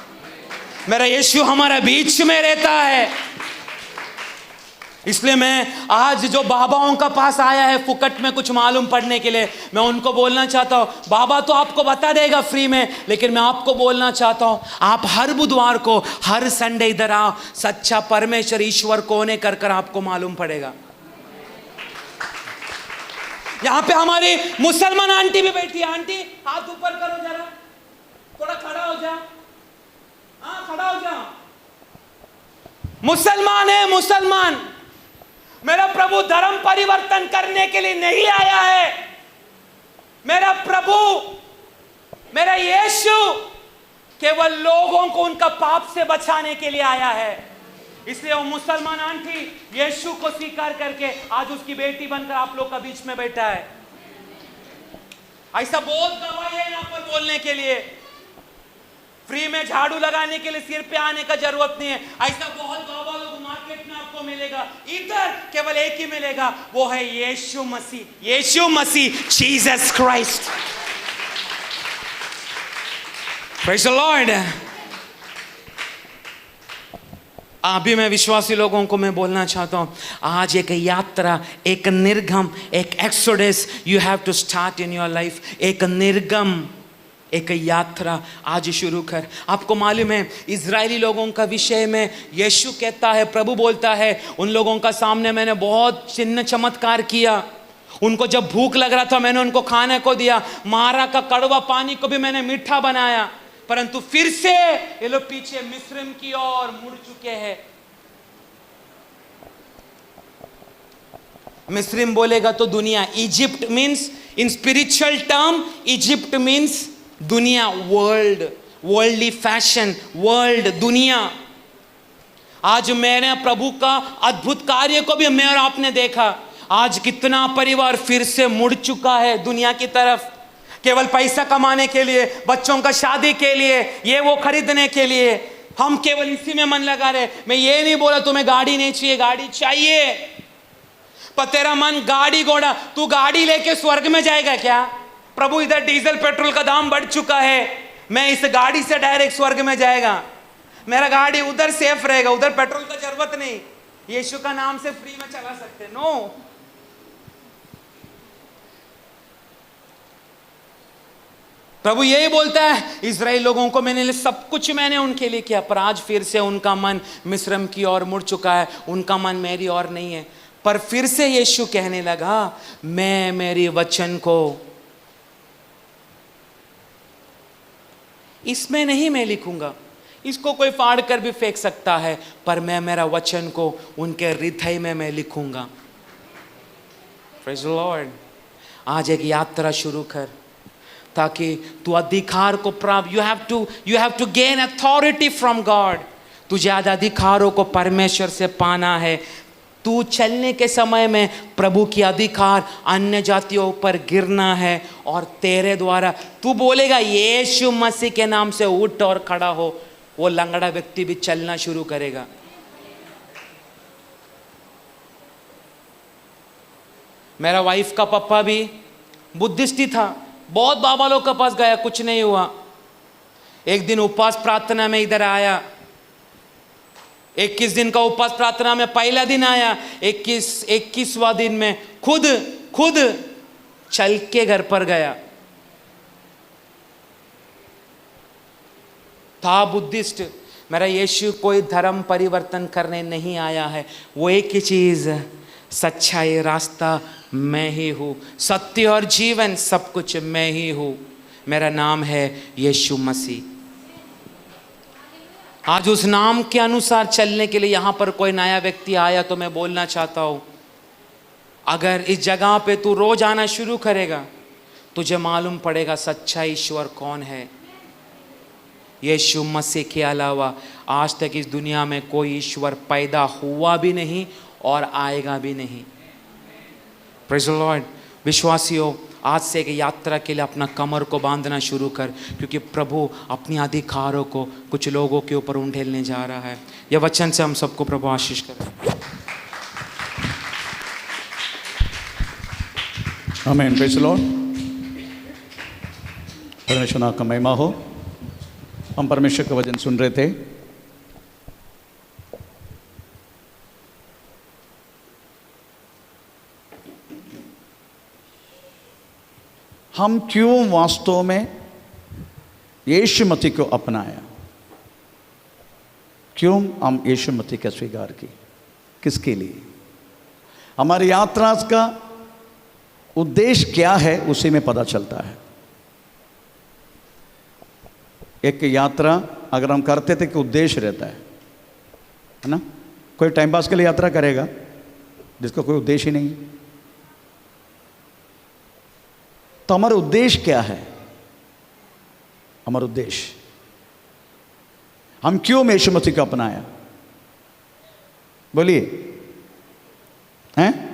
मेरा यीशु हमारा बीच में रहता है। इसलिए मैं आज जो बाबाओं का पास आया है फुकट में कुछ मालूम पड़ने के लिए, मैं उनको बोलना चाहता हूँ, बाबा तो आपको बता देगा फ्री में, लेकिन मैं आपको बोलना चाहता हूँ, आप हर बुधवार को, हर संडे इधर आओ, सच्चा परमेश्वर ईश्वर कौन है कर आपको मालूम पड़ेगा। यहाँ पे हमारी मुसलमान आंटी भी बैठी है। आंटी हाथ ऊपर करो जरा, थोड़ा खड़ा हो जा, हाँ खड़ा हो जा। मुसलमान है, मुसलमान। मेरा प्रभु धर्म परिवर्तन करने के लिए नहीं आया है। मेरा प्रभु, मेरा यीशु केवल लोगों को उनका पाप से बचाने के लिए आया है। इसलिए वो मुसलमान आंटी यीशु को स्वीकार करके आज उसकी बेटी बनकर आप लोग का बीच में बैठा है। ऐसा बहुत गवाही है यहाँ पर बोलने के लिए। फ्री में झाड़ू लगाने के लिए सिर पे आने का जरूरत नहीं है। ऐसा बहुत बाबा लोग मार्केट में आपको मिलेगा, इधर केवल एक ही मिलेगा, वो है यीशु मसीह। यीशु मसीह, Jesus Christ. Praise the Lord. अभी मैं विश्वासी लोगों को मैं बोलना चाहता हूँ, आज एक यात्रा, एक निर्गम, एक exodus you have to start in your life. एक निर्गम, एक यात्रा आज शुरू कर। आपको मालूम है इजरायली लोगों का विषय में यीशु कहता है, प्रभु बोलता है, उन लोगों का सामने मैंने बहुत चिन्ह चमत्कार किया। उनको जब भूख लग रहा था मैंने उनको खाने को दिया, मारा का कड़वा पानी को भी मैंने मीठा बनाया, परंतु फिर से ये लोग पीछे मिस्र की ओर मुड़ चुके हैं। मिस्र बोलेगा तो दुनिया, Egypt means in spiritual term, Egypt means दुनिया, वर्ल्ड, वर्ल्डली फैशन, वर्ल्ड, दुनिया। आज मैंने प्रभु का अद्भुत कार्य को भी मैं और आपने देखा। आज कितना परिवार फिर से मुड़ चुका है दुनिया की तरफ, केवल पैसा कमाने के लिए, बच्चों का शादी के लिए, ये वो खरीदने के लिए। हम केवल इसी में मन लगा रहे। मैं ये नहीं बोला तुम्हें गाड़ी नहीं चाहिए, गाड़ी चाहिए, पर तेरा मन गाड़ी घोड़ा, तू गाड़ी लेके स्वर्ग में जाएगा क्या? प्रभु इधर डीजल पेट्रोल का दाम बढ़ चुका है, मैं इस गाड़ी से डायरेक्ट स्वर्ग में जाएगा, मेरा गाड़ी उधर सेफ रहेगा, उधर पेट्रोल का जरूरत नहीं, यीशु का नाम से फ्री में चला सकते। नो, प्रभु यही बोलता है, इजराइल लोगों को मैंने सब कुछ मैंने उनके लिए किया, पर आज फिर से उनका मन मिस्र की ओर मुड़ चुका है, उनका मन मेरी ओर नहीं है। पर फिर से यीशु कहने लगा, मैं मेरी वचन को इसमें नहीं मैं लिखूंगा, इसको कोई फाड़ कर भी फेंक सकता है, पर मैं मेरा वचन को उनके हृदय में मैं लिखूंगा। Praise the Lord. आज एक यात्रा शुरू कर ताकि तू अधिकार को प्राप्त, you have to gain authority from God. तुझे आज अधिकारों को परमेश्वर से पाना है। तू चलने के समय में प्रभु की अधिकार अन्य जातियों पर गिरना है, और तेरे द्वारा तू बोलेगा यीशु मसीह के नाम से उठ और खड़ा हो, वो लंगड़ा व्यक्ति भी चलना शुरू करेगा। मेरा वाइफ का पापा भी बुद्धिस्ट ही था, बहुत बाबा लोग के पास गया, कुछ नहीं हुआ। एक दिन उपवास प्रार्थना में इधर आया, 21 दिन का उपवास प्रार्थना में पहला दिन आया, 21वां दिन में खुद चल के घर पर गया। था बुद्धिस्ट। मेरा यीशु कोई धर्म परिवर्तन करने नहीं आया है, वो एक ही चीज, सच्चाई, रास्ता मैं ही हूँ, सत्य और जीवन सब कुछ मैं ही हूँ। मेरा नाम है यीशु मसीह। आज उस नाम के अनुसार चलने के लिए यहाँ पर कोई नया व्यक्ति आया तो मैं बोलना चाहता हूँ, अगर इस जगह पे तू रोज आना शुरू करेगा, तुझे मालूम पड़ेगा सच्चा ईश्वर कौन है। यीशु मसीह के अलावा आज तक इस दुनिया में कोई ईश्वर पैदा हुआ भी नहीं और आएगा भी नहीं। Praise the Lord. विश्वासियों, आज से एक यात्रा के लिए अपना कमर को बांधना शुरू कर, क्योंकि प्रभु अपनी अधिकारों को कुछ लोगों के ऊपर उंडेलने जा रहा है। यह वचन से हम सबको प्रभु आशीष करे। आमीन। Praise the Lord. परमेश्वर नाम का महिमा हो। हम परमेश्वर का वचन सुन रहे थे। हम क्यों वास्तव में यीशु मसीह को अपनाया? क्यों हम यीशु मसीह का स्वीकार की? किसके लिए? हमारी यात्रा का उद्देश्य क्या है उसी में पता चलता है। एक यात्रा अगर हम करते थे कि उद्देश्य रहता है ना। कोई टाइम पास के लिए यात्रा करेगा जिसका कोई उद्देश्य ही नहीं। तो हमारा उद्देश्य क्या है? हमारा उद्देश्य, हम क्यों यीशु मसीह को अपनाया? बोलिए हैं?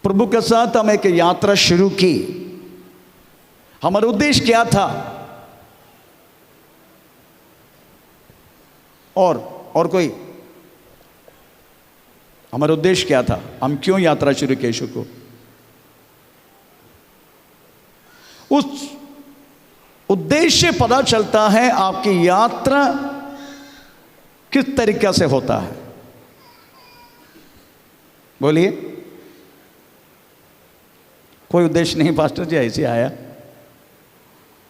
प्रभु के साथ हम एक यात्रा शुरू की। हमारा उद्देश्य क्या था? और कोई? हमारा उद्देश्य क्या था? हम क्यों यात्रा शुरू की यीशु को? उस उद्देश्य पता चलता है आपकी यात्रा किस तरीके से होता है। बोलिए। कोई उद्देश्य नहीं पास्टर जी, ऐसे आया,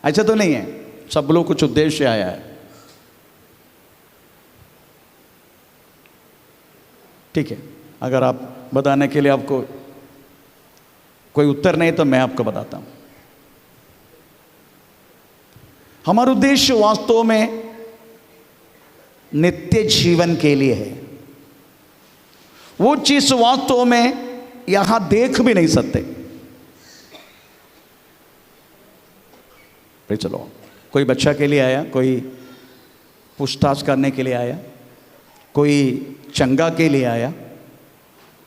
ऐसा तो नहीं है। सब लोग कुछ उद्देश्य से आया है। ठीक है, अगर आप बताने के लिए आपको कोई उत्तर नहीं तो मैं आपको बताता हूं। हमारा उद्देश्य वास्तव में नित्य जीवन के लिए है। वो चीज वास्तव में यहां देख भी नहीं सकते। चलो, कोई बच्चा के लिए आया, कोई पूछताछ करने के लिए आया, कोई चंगा के लिए आया,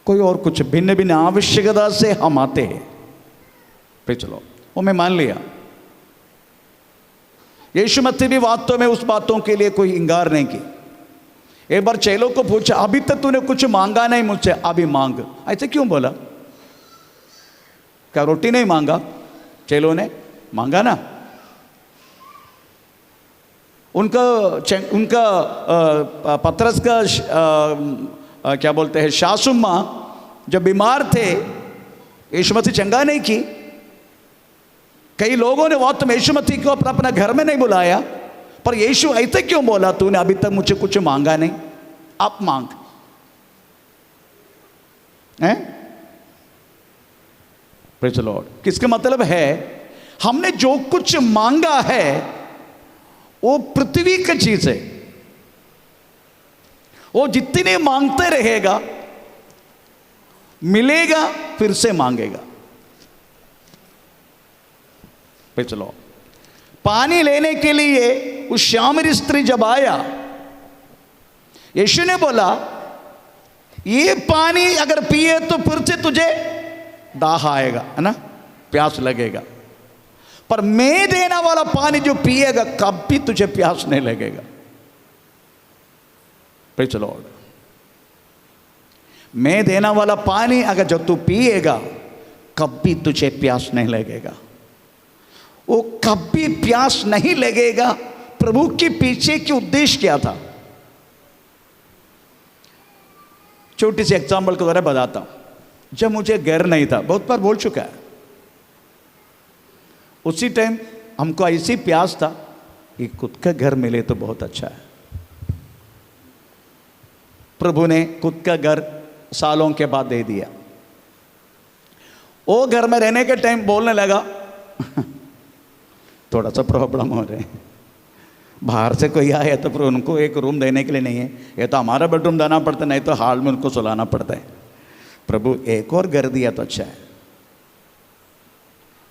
कोई और कुछ भिन्न भिन्न आवश्यकता से हम आते हैं। चलो, वो मैं मान लिया। यीशु मसीह भी वास्तव में उस बातों के लिए कोई इंकार नहीं की। एक बार चेलों को पूछा, अभी तक तूने कुछ मांगा नहीं मुझसे, अभी मांग। ऐसे क्यों बोला? क्या रोटी नहीं मांगा? चेलों ने मांगा ना। उनका पतरस का क्या बोलते हैं, शासुम्मा जब बीमार थे, यीशु मसीह चंगा नहीं की। कई लोगों ने वास्तव में यीशु मसीह को अपना घर में नहीं बुलाया, पर यीशु ऐसे क्यों बोला, तूने अभी तक मुझे कुछ मांगा नहीं, अब मांग। हैं? Praise the Lord. किसका मतलब है, हमने जो कुछ मांगा है वो पृथ्वी की चीज है। वो जितने मांगते रहेगा मिलेगा, फिर से मांगेगा। चलो, पानी लेने के लिए उस शामरी स्त्री जब आया, यीशु ने बोला, ये पानी अगर पिए तो फिर से तुझे दाह आएगा, है ना, प्यास लगेगा। पर मैं देने वाला पानी जो पिएगा कभी तुझे प्यास नहीं लगेगा। Praise the Lord. मैं देने वाला पानी अगर जब तू पिएगा कभी तुझे प्यास नहीं लगेगा। वो कभी प्यास नहीं लगेगा। प्रभु के पीछे की उद्देश्य क्या था? छोटी सी एग्जाम्पल के द्वारा बताता हूं। जब मुझे घर नहीं था, बहुत बार बोल चुका है, उसी टाइम हमको ऐसी प्यास था कि खुद का घर मिले तो बहुत अच्छा है। प्रभु ने खुद का घर सालों के बाद दे दिया। वो घर में रहने के टाइम बोलने लगा थोड़ा सा प्रॉब्लम हो रहे हैं, बाहर से कोई आया तो फिर उनको एक रूम देने के लिए नहीं है, ये तो हमारा बेडरूम देना पड़ता, नहीं तो हॉल में उनको सुलाना पड़ता है। प्रभु एक और घर दिया तो अच्छा है।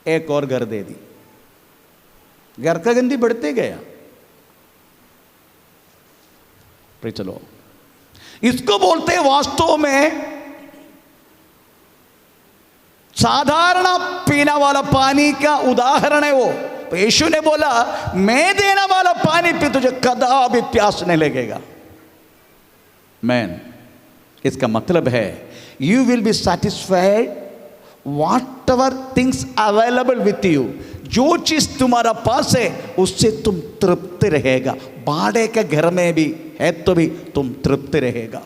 एक और घर दे दी, घर का गंदी बढ़ते गया। चलो, इसको बोलते हैं वास्तव में साधारण पीने वाला पानी का उदाहरण है वो। तो यीशु ने बोला, मैं देने वाला पानी पी तुझे कदापि प्यास नहीं लगेगा। मैन, इसका मतलब है you will be satisfied what ever things available with you, जो चीज तुम्हारा पास है उससे तुम तृप्त रहेगा। भाड़े के घर में भी है तो भी तुम तृप्त रहेगा।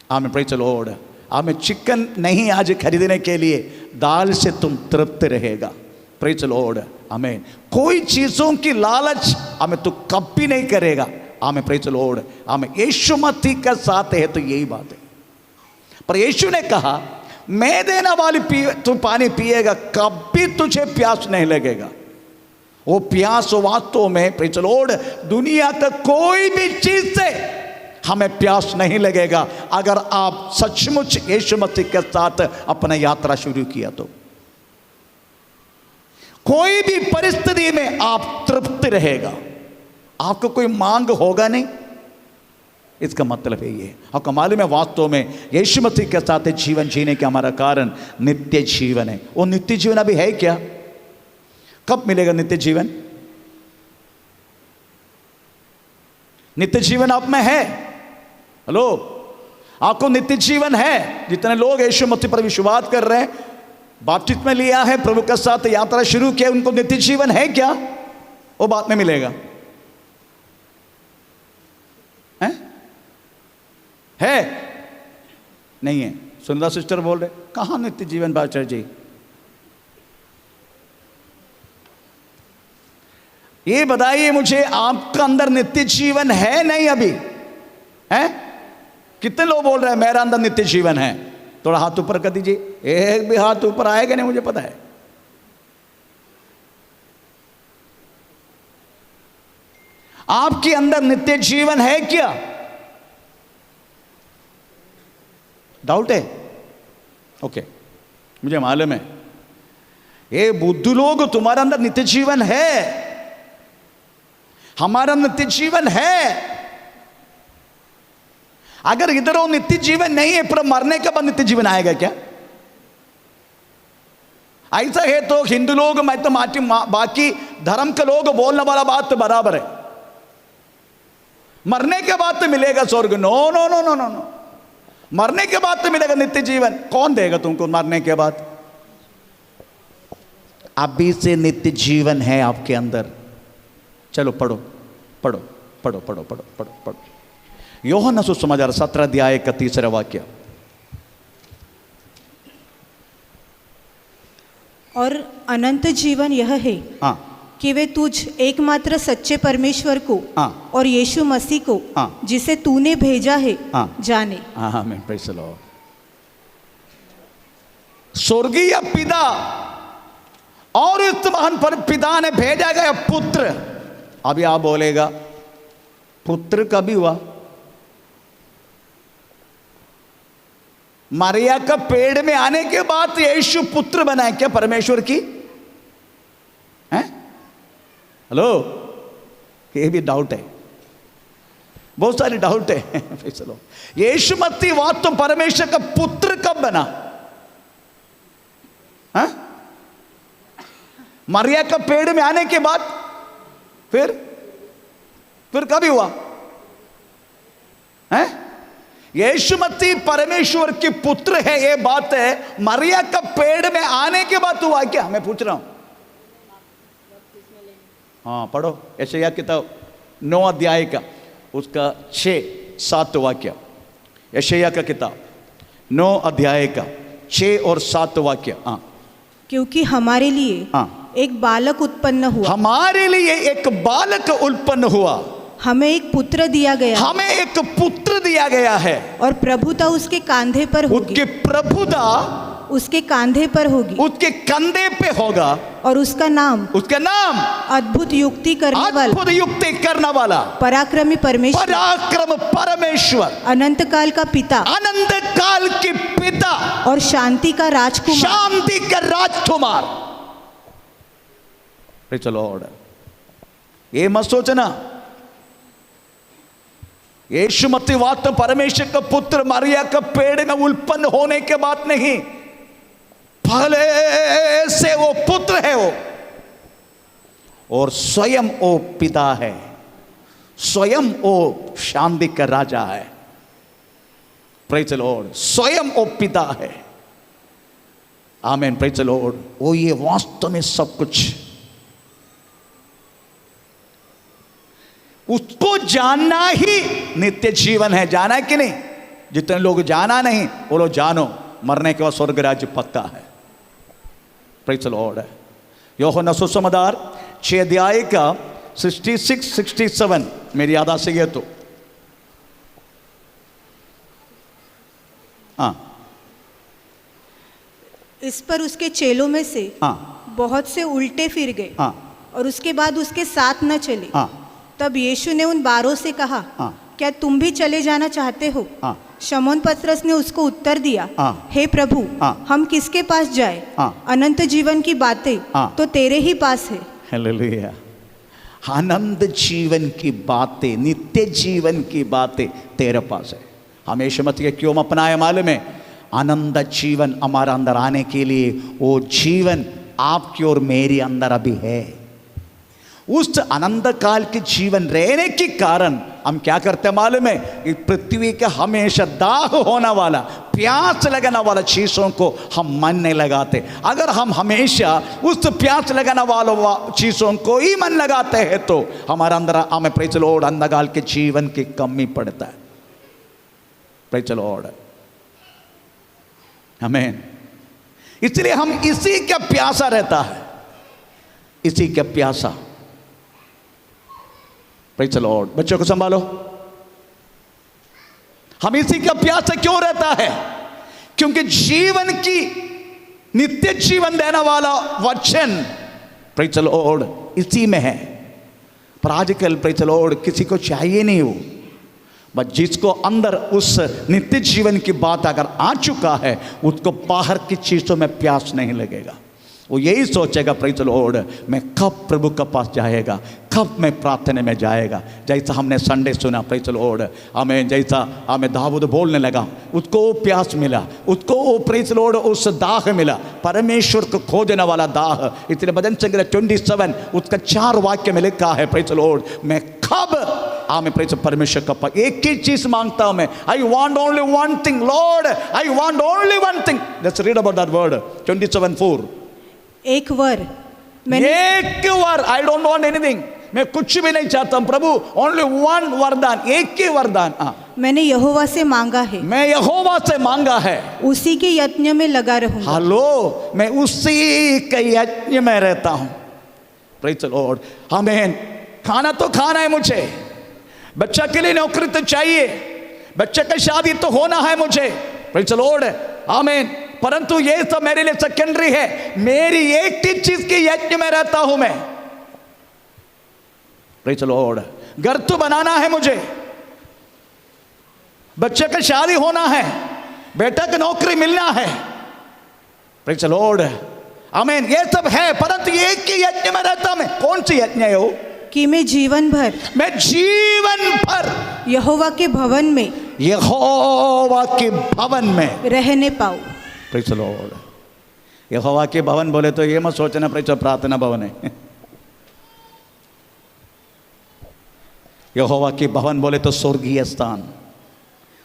Amen, praise the Lord. Amen. Chicken नहीं आज खरीदने के लिए, दाल से तुम तृप्त रहेगा। Praise the Lord. आमेन। कोई चीजों की लालच हमें तो कभी नहीं करेगा। Amen, praise the Lord. Amen. यीशु मसीह के साथ है तो यही बात है। पर यीशु ने कहा मैं देने वाली तू पानी पिएगा, कभी तुझे प्यास नहीं लगेगा। वो प्यास वास्तव में, प्रेज़ द लॉर्ड, दुनिया का कोई भी चीज से हमें प्यास नहीं लगेगा अगर आप सचमुच यीशु मसीह के साथ अपना यात्रा शुरू किया तो। कोई भी परिस्थिति में आप तृप्त रहेगा, आपको कोई मांग होगा नहीं। इसका मतलब है ये, आपको मालूम है वास्तव में यीशु मसीह के साथ जीवन जीने का हमारा कारण नित्य जीवन है। वो नित्य जीवन अभी है क्या? कब मिलेगा नित्य जीवन? नित्य जीवन आप में है? हेलो, आपको नित्य जीवन है? जितने लोग यीशु मसीह पर विश्वास कर रहे हैं, बपतिस्मा लिया है, प्रभु के साथ यात्रा शुरू किया, उनको नित्य जीवन है क्या? वो बाद में मिलेगा। है नहीं है? सुंदर सिस्टर बोल रहे, कहां नित्य जीवन बाचर जी? ये बताइए मुझे, आपका अंदर नित्य जीवन है नहीं अभी? है? कितने लोग बोल रहे हैं मेरा अंदर नित्य जीवन है? थोड़ा हाथ ऊपर कर दीजिए। एक भी हाथ ऊपर आएगा नहीं मुझे पता है। आपके अंदर नित्य जीवन है क्या? डाउट है? ओके, मुझे मालूम है ये बुद्धू लोग, तुम्हारा अंदर नित्य जीवन है, हमारा नित्य जीवन है। अगर इधर वो नित्य जीवन नहीं है, पर मरने के बाद नित्य जीवन आएगा क्या? ऐसा है तो हिंदू लोग, मैं तो बाकी धर्म के लोग बोलने वाला बात तो बराबर है, मरने के बाद तो मिलेगा स्वर्ग। No no no no no no, मरने के बाद तो मिलेगा नित्य जीवन। कौन देगा तुमको मरने के बाद? अभी से नित्य जीवन है आपके अंदर। चलो पढ़ो पढ़ो पढ़ो पढ़ो पढ़ो पढ़ो पढ़ो। यूहन्ना सुसमाचार 17 अध्याय का 3 वाक्य। और अनंत जीवन यह है हाँ, कि वे तुझ एकमात्र सच्चे परमेश्वर को हाँ, और यीशु मसीह को, हाँ, जिसे तूने भेजा है, हाँ, जाने। आमीन, प्रेज़ द लॉर्ड। स्वर्गीय पिता और इस महान पर पिता ने भेजा गया पुत्र। अभी आप बोलेगा पुत्र कभी हुआ? मरिया का पेड़ में आने के बाद यीशु पुत्र बना है क्या परमेश्वर की? हैं? हेलो, ये भी डाउट है, बहुत सारी डाउट है। चलो, यीशु मसीह वास्तव तो परमेश्वर का पुत्र कब बना? हाँ? मरिया का पेड़ में आने के बाद फिर कभी हुआ? हैं? यीशु मसीह परमेश्वर के पुत्र है, ये बात है, मरिया का पेड़ में आने के बाद हुआ क्या? मैं पूछ रहा हूं। हाँ, पढ़ो यशायाह किताब 9 अध्याय का उसका 6-7 वाक्य। यशायाह का किताब 9 अध्याय का 6 और 7 वाक्य। हाँ, क्योंकि हमारे लिए हाँ, एक बालक उत्पन्न हुआ, हमारे लिए एक बालक उत्पन्न हुआ, हमें एक पुत्र दिया गया, हमें एक पुत्र दिया गया है, और प्रभुता उसके कांधे पर होगी, उसके प्रभुता उसके कांधे पर होगी, उसके कंधे पे होगा, और उसका नाम अद्भुत युक्ति करने वाला, अद्भुत युक्ति करने वाला, पराक्रमी परमेश्वर, पराक्रम परमेश्वर, अनंत काल का पिता, अनंत काल के पिता, और शांति का राजकुमार, शांति का राजकुमार। Praise the Lord. ये मत सोचना यीशु मसीह वास्तव परमेश्वर का पुत्र मरिया का पेड़ में उत्पन्न होने के बाद नहीं, पहले से वो पुत्र है वो, और स्वयं वो पिता है, स्वयं वो शांति का राजा है। Praise the Lord. स्वयं वो पिता है। आमीन, प्रेज द लॉर्ड। वो ये वास्तव में सब कुछ उसको जानना ही नित्य जीवन है। जाना है कि नहीं? जितने लोग जाना नहीं वो लोग जानो, मरने के बाद स्वर्ग राज्य पक्का है। Praise the Lord. यूहन्ना सुसमाचार 6 अध्याय का 66-67 मेरी याद से ये तो हाँ, इस पर उसके चेलों में से हाँ, बहुत से उल्टे फिर गए हाँ, और उसके बाद उसके साथ न चले। हाँ, तब यीशु ने उन 12 से कहा, हाँ, क्या तुम भी चले जाना चाहते हो? हाँ, शमौन पतरस ने उसको उत्तर दिया, हाँ, हे प्रभु, हाँ, हम किसके पास जाए? हाँ, अनंत जीवन की बातें हाँ, तो तेरे ही पास है। हालेलुया। आनंद जीवन की बातें, नित्य जीवन की बातें तेरे पास है। हमेशा मत ये क्यों अपनाए मालूम है? आनंद जीवन हमारा अंदर आने के लिए वो जीवन आपकी और मेरी अंदर अभी है। उस आनंद काल के जीवन रहने के कारण हम क्या करते हैं मालूम है? कि पृथ्वी का हमेशा दाह होने वाला, प्यास लगाने वाला चीज़ों को हम मन नहीं लगाते। अगर हम हमेशा उस प्यास लगाने वालों चीज़ों को ही मन लगाते हैं तो हमारा अंदर हमें प्रेज द लॉर्ड अंधकाल के जीवन की कमी पड़ता है। प्रेज द लॉर्ड, आमीन। इसलिए हम इसी का प्यासा रहता है, इसी का प्यासा। Praise the Lord. बच्चों को संभालो। हम इसी का प्यासा क्यों रहता है? क्योंकि जीवन की नित्य जीवन देने वाला वचन प्रेज द लॉर्ड इसी में है। पर आजकल प्रेज द लॉर्ड किसी को चाहिए नहीं हो, बस जिसको अंदर उस नित्य जीवन की बात अगर आ चुका है उसको बाहर की चीज़ों में प्यास नहीं लगेगा। वो यही सोचेगा प्रेज द लॉर्ड मैं कब प्रभु के पास जाएगा, कब मैं प्रार्थना में जाएगा। जैसा हमने संडे सुना प्रेज द लॉर्ड, हमें जैसा हमें दाऊद बोलने लगा, उसको वो प्यास मिला, उसको वो प्रेज द लॉर्ड उस दाह मिला, परमेश्वर को खोजने वाला दाह। इसलिए भजन संग्रह 27 उसका 4 वाक्य में लिखा है प्रेज द लॉर्ड मैं कब आमें प्रेज परमेश्वर का पास एक ही चीज मांगता हूं मैं। I want only one thing Lord, I want only one thing. Let's read about that word 27:4। एक वर एक वर, आई डोंट वांट एनीथिंग, मैं कुछ भी नहीं चाहता हूं प्रभु, ओनली वन वरदान, एक ही वरदान मैंने यहोवा से मांगा है, मैं यहोवा से मांगा है, उसी के यज्ञ में लगा रहूंगा। हेलो, मैं उसी के यज्ञ में रहता हूं। प्रेज द लॉर्ड, आमीन। खाना तो खाना है मुझे, बच्चा के लिए नौकरी तो चाहिए, बच्चे का शादी तो होना है मुझे, प्रेज द लॉर्ड, आमीन। परंतु ये सब मेरे लिए सेकेंडरी है, मेरी एक ही चीज की यज्ञ में रहता हूं मैं। प्रेज द लॉर्ड, घर तो बनाना है मुझे, बच्चे का शादी होना है, बेटा की नौकरी मिलना है, प्रेज द लॉर्ड, आमीन। ये सब है, परंतु एक ही यज्ञ में रहता मैं। कौन सी यज्ञ है वो? कि मैं जीवन भर यहोवा के भवन में, यहोवा के भवन में रहने पाऊं। Praise the Lord. यहोवा के भवन बोले तो ये मत सोचना प्रेज प्रार्थना भवन है। यहोवा के भवन बोले तो स्वर्गीय स्थान,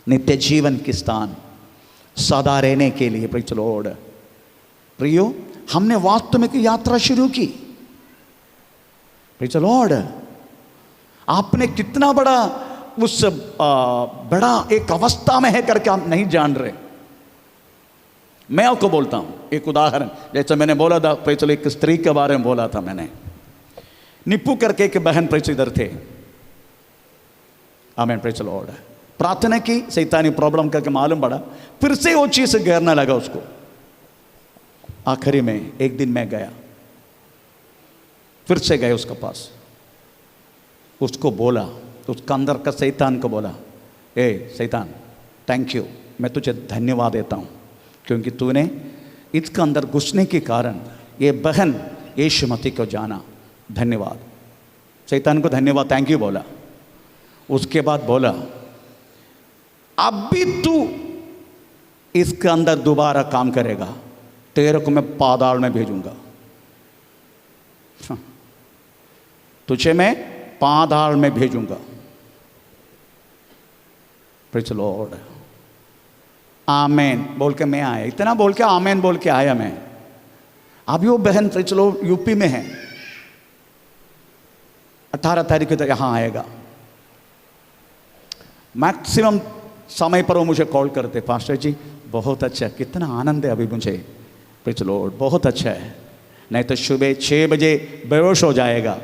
नित्य जीवन की स्थान, सदा रहने के लिए। Praise the Lord. प्रियो, हमने वास्तव में की यात्रा शुरू की। Praise the Lord. आपने कितना बड़ा उस बड़ा एक अवस्था में है करके आप नहीं जान रहे। मैं आपको बोलता हूं एक उदाहरण, जैसे मैंने बोला था प्रेज द लॉर्ड, एक स्त्री के बारे में बोला था मैंने। निप्पू करके एक बहन प्रेज इधर थे, आमीन, प्रेज द लॉर्ड। प्रार्थना की, शैतानी प्रॉब्लम करके मालूम पड़ा, फिर से वो चीज घेरने लगा उसको। आखिरी में एक दिन मैं गया, फिर से गए उसके पास, उसको बोला, उसका अंदर का शैतान को बोला, ए शैतान, थैंक यू, मैं तुझे धन्यवाद देता हूँ क्योंकि तूने इसका अंदर घुसने के कारण ये बहन यीशु मसीह को जाना, धन्यवाद। शैतान को धन्यवाद, थैंक यू बोला। उसके बाद बोला, अब भी तू इसके अंदर दोबारा काम करेगा, तेरे को मैं पाताल में भेजूंगा, तुझे मैं पाताल में भेजूंगा। प्रेज द लॉर्ड, आमेन बोल के मैं आया, इतना बोल के आमेन बोल के आया मैं। अभी वो बहन फिर चलो यूपी में है, 18 तारीख को यहाँ आएगा। मैक्सिमम समय पर वो मुझे कॉल करते, पास्टर जी बहुत अच्छा, कितना आनंद है अभी मुझे, प्रेज़ द लॉर्ड, बहुत अच्छा है। नहीं तो सुबह 6 बजे बेहोश हो जाएगा,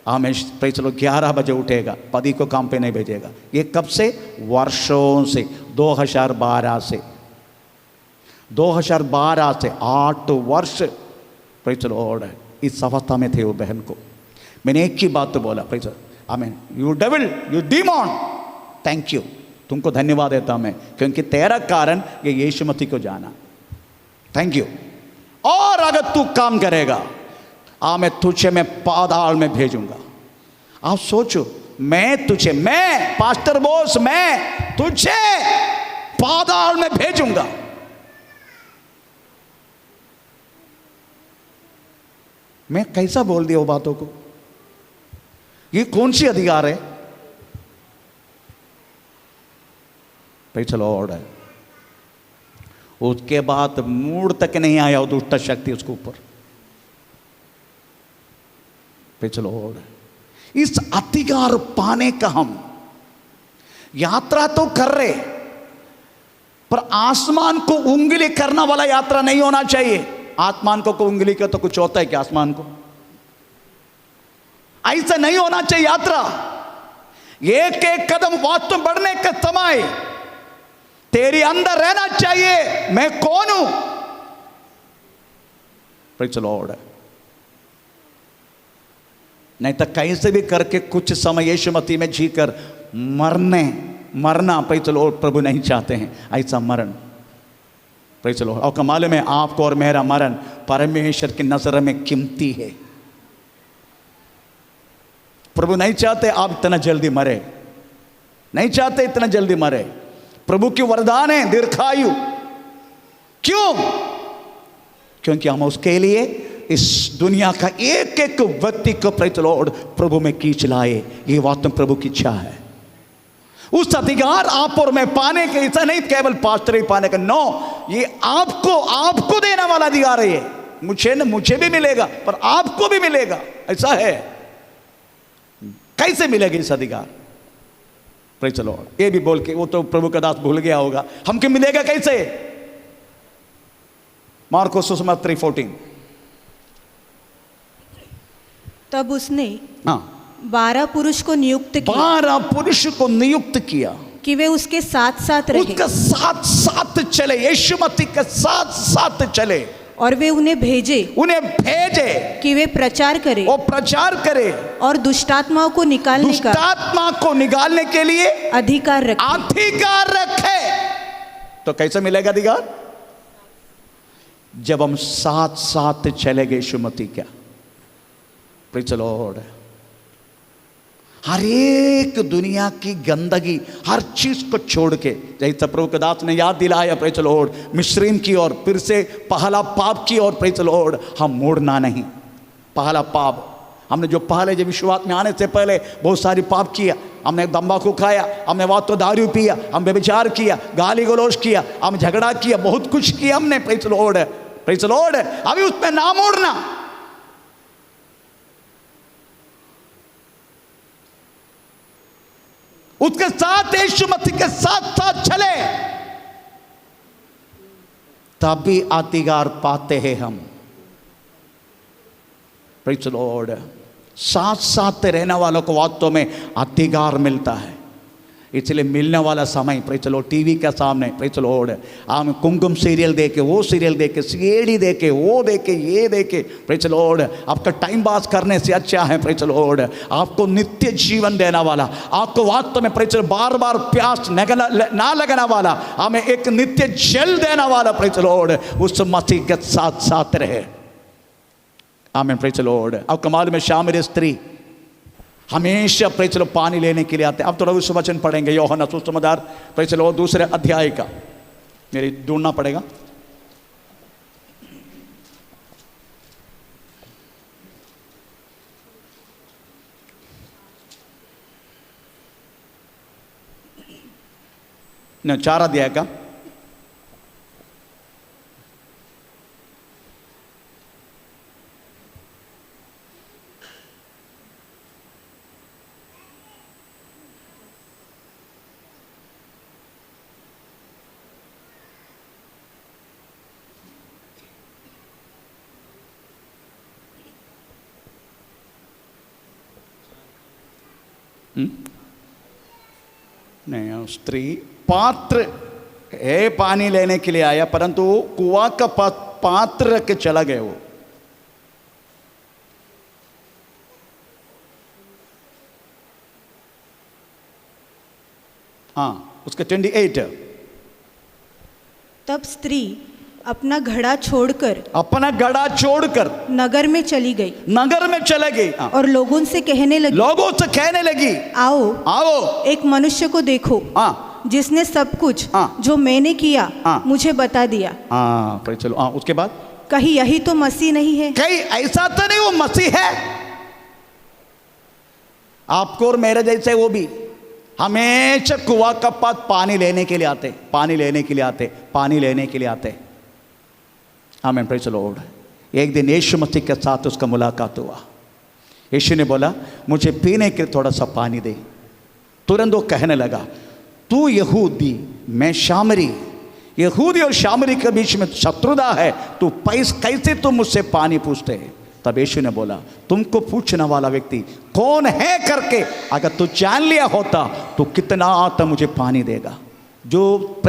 हमें प्रेज़ द लॉर्ड 11 बजे उठेगा, पति को काम पे नहीं भेजेगा। ये कब से? वर्षों से, 2012 से, 2012 से 8 वर्ष प्रेज़ द लॉर्ड इस अवस्था में थे वो बहन को। मैंने एक ही बात तो बोला, प्रेज़ द लॉर्ड, आमीन, you devil, you demon, thank you, तुमको धन्यवाद देता मैं, क्योंकि तेरा कारण ये यीशु मसीह को जाना, थैंक यू। और अगर तू काम करेगा, मैं तुझे मैं पाताल में भेजूंगा। आप सोचो, मैं तुझे, मैं पास्टर बोस, मैं तुझे पाताल में भेजूंगा। मैं कैसा बोल दिया वो बातों को? ये कौन सी अधिकार है? Praise the Lord. उसके बाद मूड तक नहीं आया वो दुष्ट शक्ति उसके ऊपर, प्रेज़ द लॉर्ड। इस अधिकार पाने का हम यात्रा तो कर रहे, पर आसमान को उंगली करना वाला यात्रा नहीं होना चाहिए। आसमान को उंगली का तो कुछ होता है क्या? आसमान को ऐसा नहीं होना चाहिए यात्रा। एक एक कदम वास्तव में बढ़ने का समय तेरे अंदर रहना चाहिए, मैं कौन हूं, प्रेज़ द लॉर्ड। नहीं तो कैसे भी करके कुछ समय यीशु मसीह में जीकर मरना प्रेज़ द लॉर्ड प्रभु नहीं चाहते हैं, ऐसा मरण, प्रेज़ द लॉर्ड। और कमाल में आपको और मेरा मरण परमेश्वर की नजर में कीमती है। प्रभु नहीं चाहते आप इतना जल्दी मरे, नहीं चाहते इतना जल्दी मरे। प्रभु की वरदान है दीर्घायु। क्यों? क्योंकि हम उसके लिए इस दुनिया का एक एक व्यक्ति को प्रेज़ द लॉर्ड प्रभु में खींच लाए। ये वास्तव में प्रभु की इच्छा है। उस अधिकार आप और मैं पाने के, ऐसा नहीं केवल पास्टर ही पाने का, नो, ये आपको देने वाला अधिकार है। ये मुझे भी मिलेगा, पर आपको भी मिलेगा, ऐसा है। कैसे मिलेगा इस अधिकार? Praise the Lord. ये भी बोल के, वो तो प्रभु का दास भूल गया होगा, हमको मिलेगा कैसे? मार्को सुसमाचार 3:14। तब उसने 12 पुरुष को नियुक्त किया, 12 पुरुष को नियुक्त किया कि वे उसके साथ साथ रहे, उसके साथ साथ चले, यीशु मसीह के साथ साथ चले, और वे उन्हें भेजे कि वे प्रचार करें, वो प्रचार करे, और दुष्टात्माओं को निकालने के लिए अधिकार रखे। तो कैसे मिलेगा अधिकार? जब हम साथ साथ चलेंगे यीशु मसीह क्या, प्रेज़ द लॉर्ड। हर एक दुनिया की गंदगी, हर चीज को छोड़ के, जैसे प्रभु के दास ने याद दिलाया, प्रेज़ द लॉर्ड, मिस्रीम की ओर, फिर से पहला पाप की ओर, प्रेज़ द लॉर्ड, हम मोड़ना नहीं। पहला पाप हमने जो पहले जब विश्वास में आने से पहले बहुत सारी पाप किया। हमने तंबाकू खाया, हमने वातो दारू पिया, हम व्यभिचार किया, गाली गलौज किया, हम झगड़ा किया, बहुत कुछ किया हमने, praise the Lord, praise the Lord. अभी उसमें ना मोड़ना। उसके साथ यीशु मसीह के साथ साथ चले, तभी अधिकार पाते हैं हम, प्रेज़ द लॉर्ड। साथ साथ रहने वालों को वास्तव में अधिकार मिलता है। इसलिए मिलने वाला समय, प्रेज़ द लॉर्ड, टीवी के सामने, प्रेज़ द लॉर्ड, हम कुमकुम सीरियल देखे, वो सीरियल देखे, सीडी देखे, वो देखे, ये देखे, प्रेज़ द लॉर्ड, आपका टाइम पास करने से अच्छा है, प्रेज़ द लॉर्ड, आपको नित्य जीवन देने वाला, आपको वास्तव में प्रेज़ द लॉर्ड बार बार प्यास ना लगने वाला, हमें एक नित्य जल देने वाला, प्रेज़ द लॉर्ड, उस मसीह के साथ साथ रहे। आमीन, प्रेज़ द लॉर्ड। अब कमाल में शामिल स्त्री हमेशा प्रेज़ द लॉर्ड पानी लेने के लिए आते। अब थोड़ा उस वचन पढ़ेंगे, यूहन्ना सुसमाचार प्रेज़ द लॉर्ड 2 अध्याय का, मेरे ढूंढना पड़ेगा। न 4 अध्याय का नहीं, स्त्री पात्र है पानी लेने के लिए आया, परंतु वो कुआं का पात्र रख के चला गया वो। हाँ, उसका 28। तब स्त्री अपना घड़ा छोड़कर नगर में चली गई, चले गई। हाँ। और लोगों से कहने लगी, आओ एक मनुष्य को देखो, हाँ, जिसने सब कुछ हाँ, जो मैंने किया हाँ, मुझे बता दिया। हाँ, चलो। हाँ, उसके बाद कहीं यही तो मसीह नहीं है? कहीं ऐसा तो नहीं वो मसीह है? आपको और मेरे जैसे वो भी हमेशा कुआं का पास पानी लेने के लिए आते। आमीन, प्रेज़ द लॉर्ड। एक दिन यीशु मसीह के साथ उसका मुलाकात हुआ। यीशु ने बोला, मुझे पीने के लिए थोड़ा सा पानी दे। तुरंत वो कहने लगा, तू यहूदी, मैं शामरी, यहूदी और शामरी के बीच में शत्रुता है, तू कैसे तुम मुझसे पानी पूछते हैं? तब यीशु ने बोला, तुमको पूछने वाला व्यक्ति कौन है करके अगर तू जान लिया होता तो कितना आता मुझे पानी देगा। जो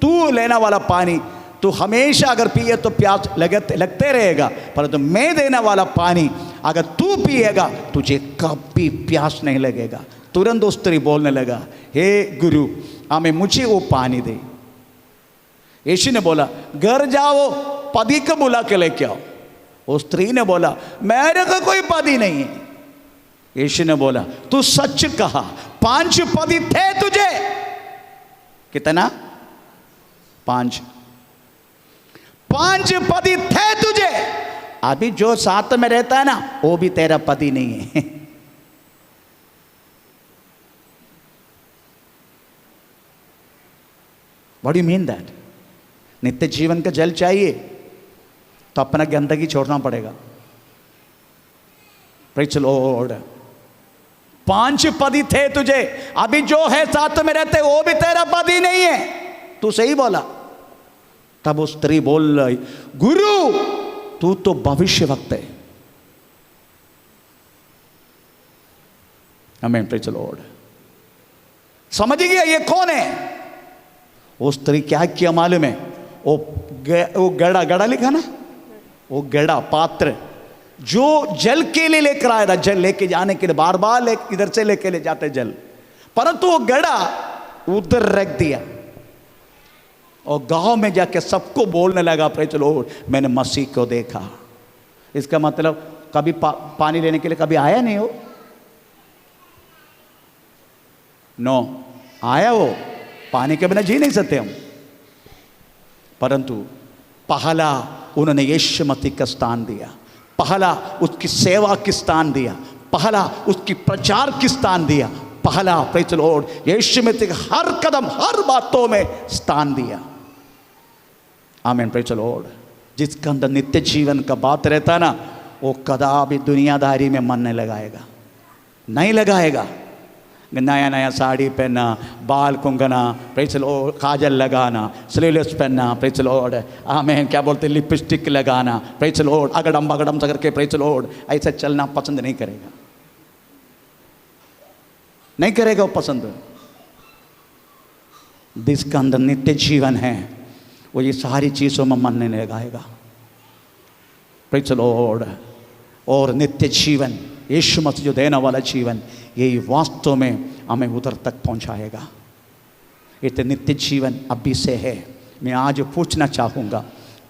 तू लेने वाला पानी तू हमेशा अगर पिए तो प्यास लगते रहेगा, परंतु मैं देने वाला पानी अगर तू पिएगा तुझे कभी प्यास नहीं लगेगा। तुरंत उस स्त्री बोलने लगा, हे गुरु, हमें मुझे वो पानी दे। यीशु ने बोला, घर जाओ, पति को बुला के लेके आओ। उस स्त्री ने बोला, मेरे को कोई पति नहीं है। यीशु ने बोला, तू सच कहा, 5 पति थे तुझे। कितना? 5 पति थे तुझे, अभी जो साथ में रहता है ना वो भी तेरा पति नहीं है। What do you mean that? नित्य जीवन का जल चाहिए तो अपना गंदगी छोड़ना पड़ेगा। Praise the Lord. 5 पति थे तुझे, अभी जो है साथ में रहते वो भी तेरा पति नहीं है। तू सही बोला। तब वो स्त्री बोल रही, गुरु तू तो भविष्य वक्त है। आमीन, प्रेज़ द लॉर्ड। समझ गया ये कौन है? वो स्त्री क्या किया मालूम है? वो गड़ा लिखा ना, वो गड़ा पात्र जो जल के लिए लेकर आया था, जल लेके जाने के लिए बार बार इधर से लेके ले जाते जल, परंतु वो गड़ा उधर रख दिया और गांव में जाके सबको बोलने लगा, प्रेज़ द लॉर्ड, मैंने मसीह को देखा। इसका मतलब कभी पानी लेने के लिए कभी आया नहीं हो? नो, आया वो, पानी के बिना जी नहीं सकते हम, परंतु पहला उन्होंने यीशु मसीह का स्थान दिया, पहला उसकी सेवा की स्थान दिया, पहला उसकी प्रचार की स्थान दिया, पहला प्रेज़ द लॉर्ड यीशु मसीह का हर कदम हर बातों में स्थान दिया। आमीन, प्रेज़ द लॉर्ड। जिसके अंदर नित्य जीवन का बात रहता ना, वो कदापि दुनियादारी में मन नहीं लगाएगा। नया नया साड़ी पहनना, बाल कुंगना, प्रेज़ द लॉर्ड, काजल लगाना, स्लीवलेस पहनना, प्रेज़ द लॉर्ड, आमीन, क्या बोलते हैं, लिपस्टिक लगाना, प्रेज़ द लॉर्ड, अगड़म सा करके प्रेज़ द लॉर्ड ऐसा चलना पसंद नहीं करेगा वो पसंद। जिसका अंदर नित्य जीवन है वो ये सारी चीज़ों में मन नहीं लगाएगा। Praise the Lord. और नित्य जीवन यीशु मसीह जो देने वाला जीवन, यही वास्तव में हमें उधर तक पहुंचाएगा। ये तो नित्य जीवन अभी से है। मैं आज पूछना चाहूँगा,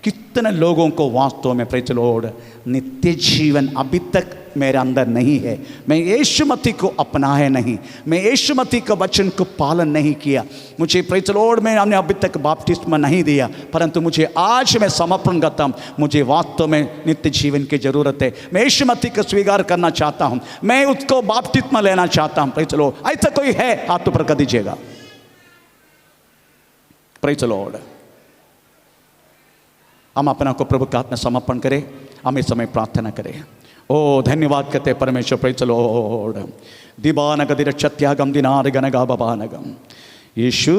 कितने लोगों को वास्तव में प्रेज़ द लॉर्ड नित्य जीवन अभी तक मेरे अंदर नहीं है? मैं यीशु मसीह को अपनाया नहीं, मैं यीशु मसीह के वचन को पालन नहीं किया, मुझे प्रेज़ द लॉर्ड में हमने अभी तक बपतिस्मा नहीं दिया, परंतु मुझे आज मैं समर्पण करता हूँ, मुझे वास्तव में नित्य जीवन की ज़रूरत है। मैं यीशु मसीह को स्वीकार करना चाहता हूँ, मैं उसको बपतिस्मा लेना चाहता हूँ। Praise the Lord. ऐसा कोई है? हाथ ऊपर कर दीजिएगा। Praise the Lord. हम अपना को प्रभु के हाथ में समर्पण करें, हम इस समय प्रार्थना करें। ओ धन्यवाद करते परमेश्वर, प्रेज़ द लॉर्ड। दिबानग दिरचत्यागम दिनार गनगा बबानगम यीशु।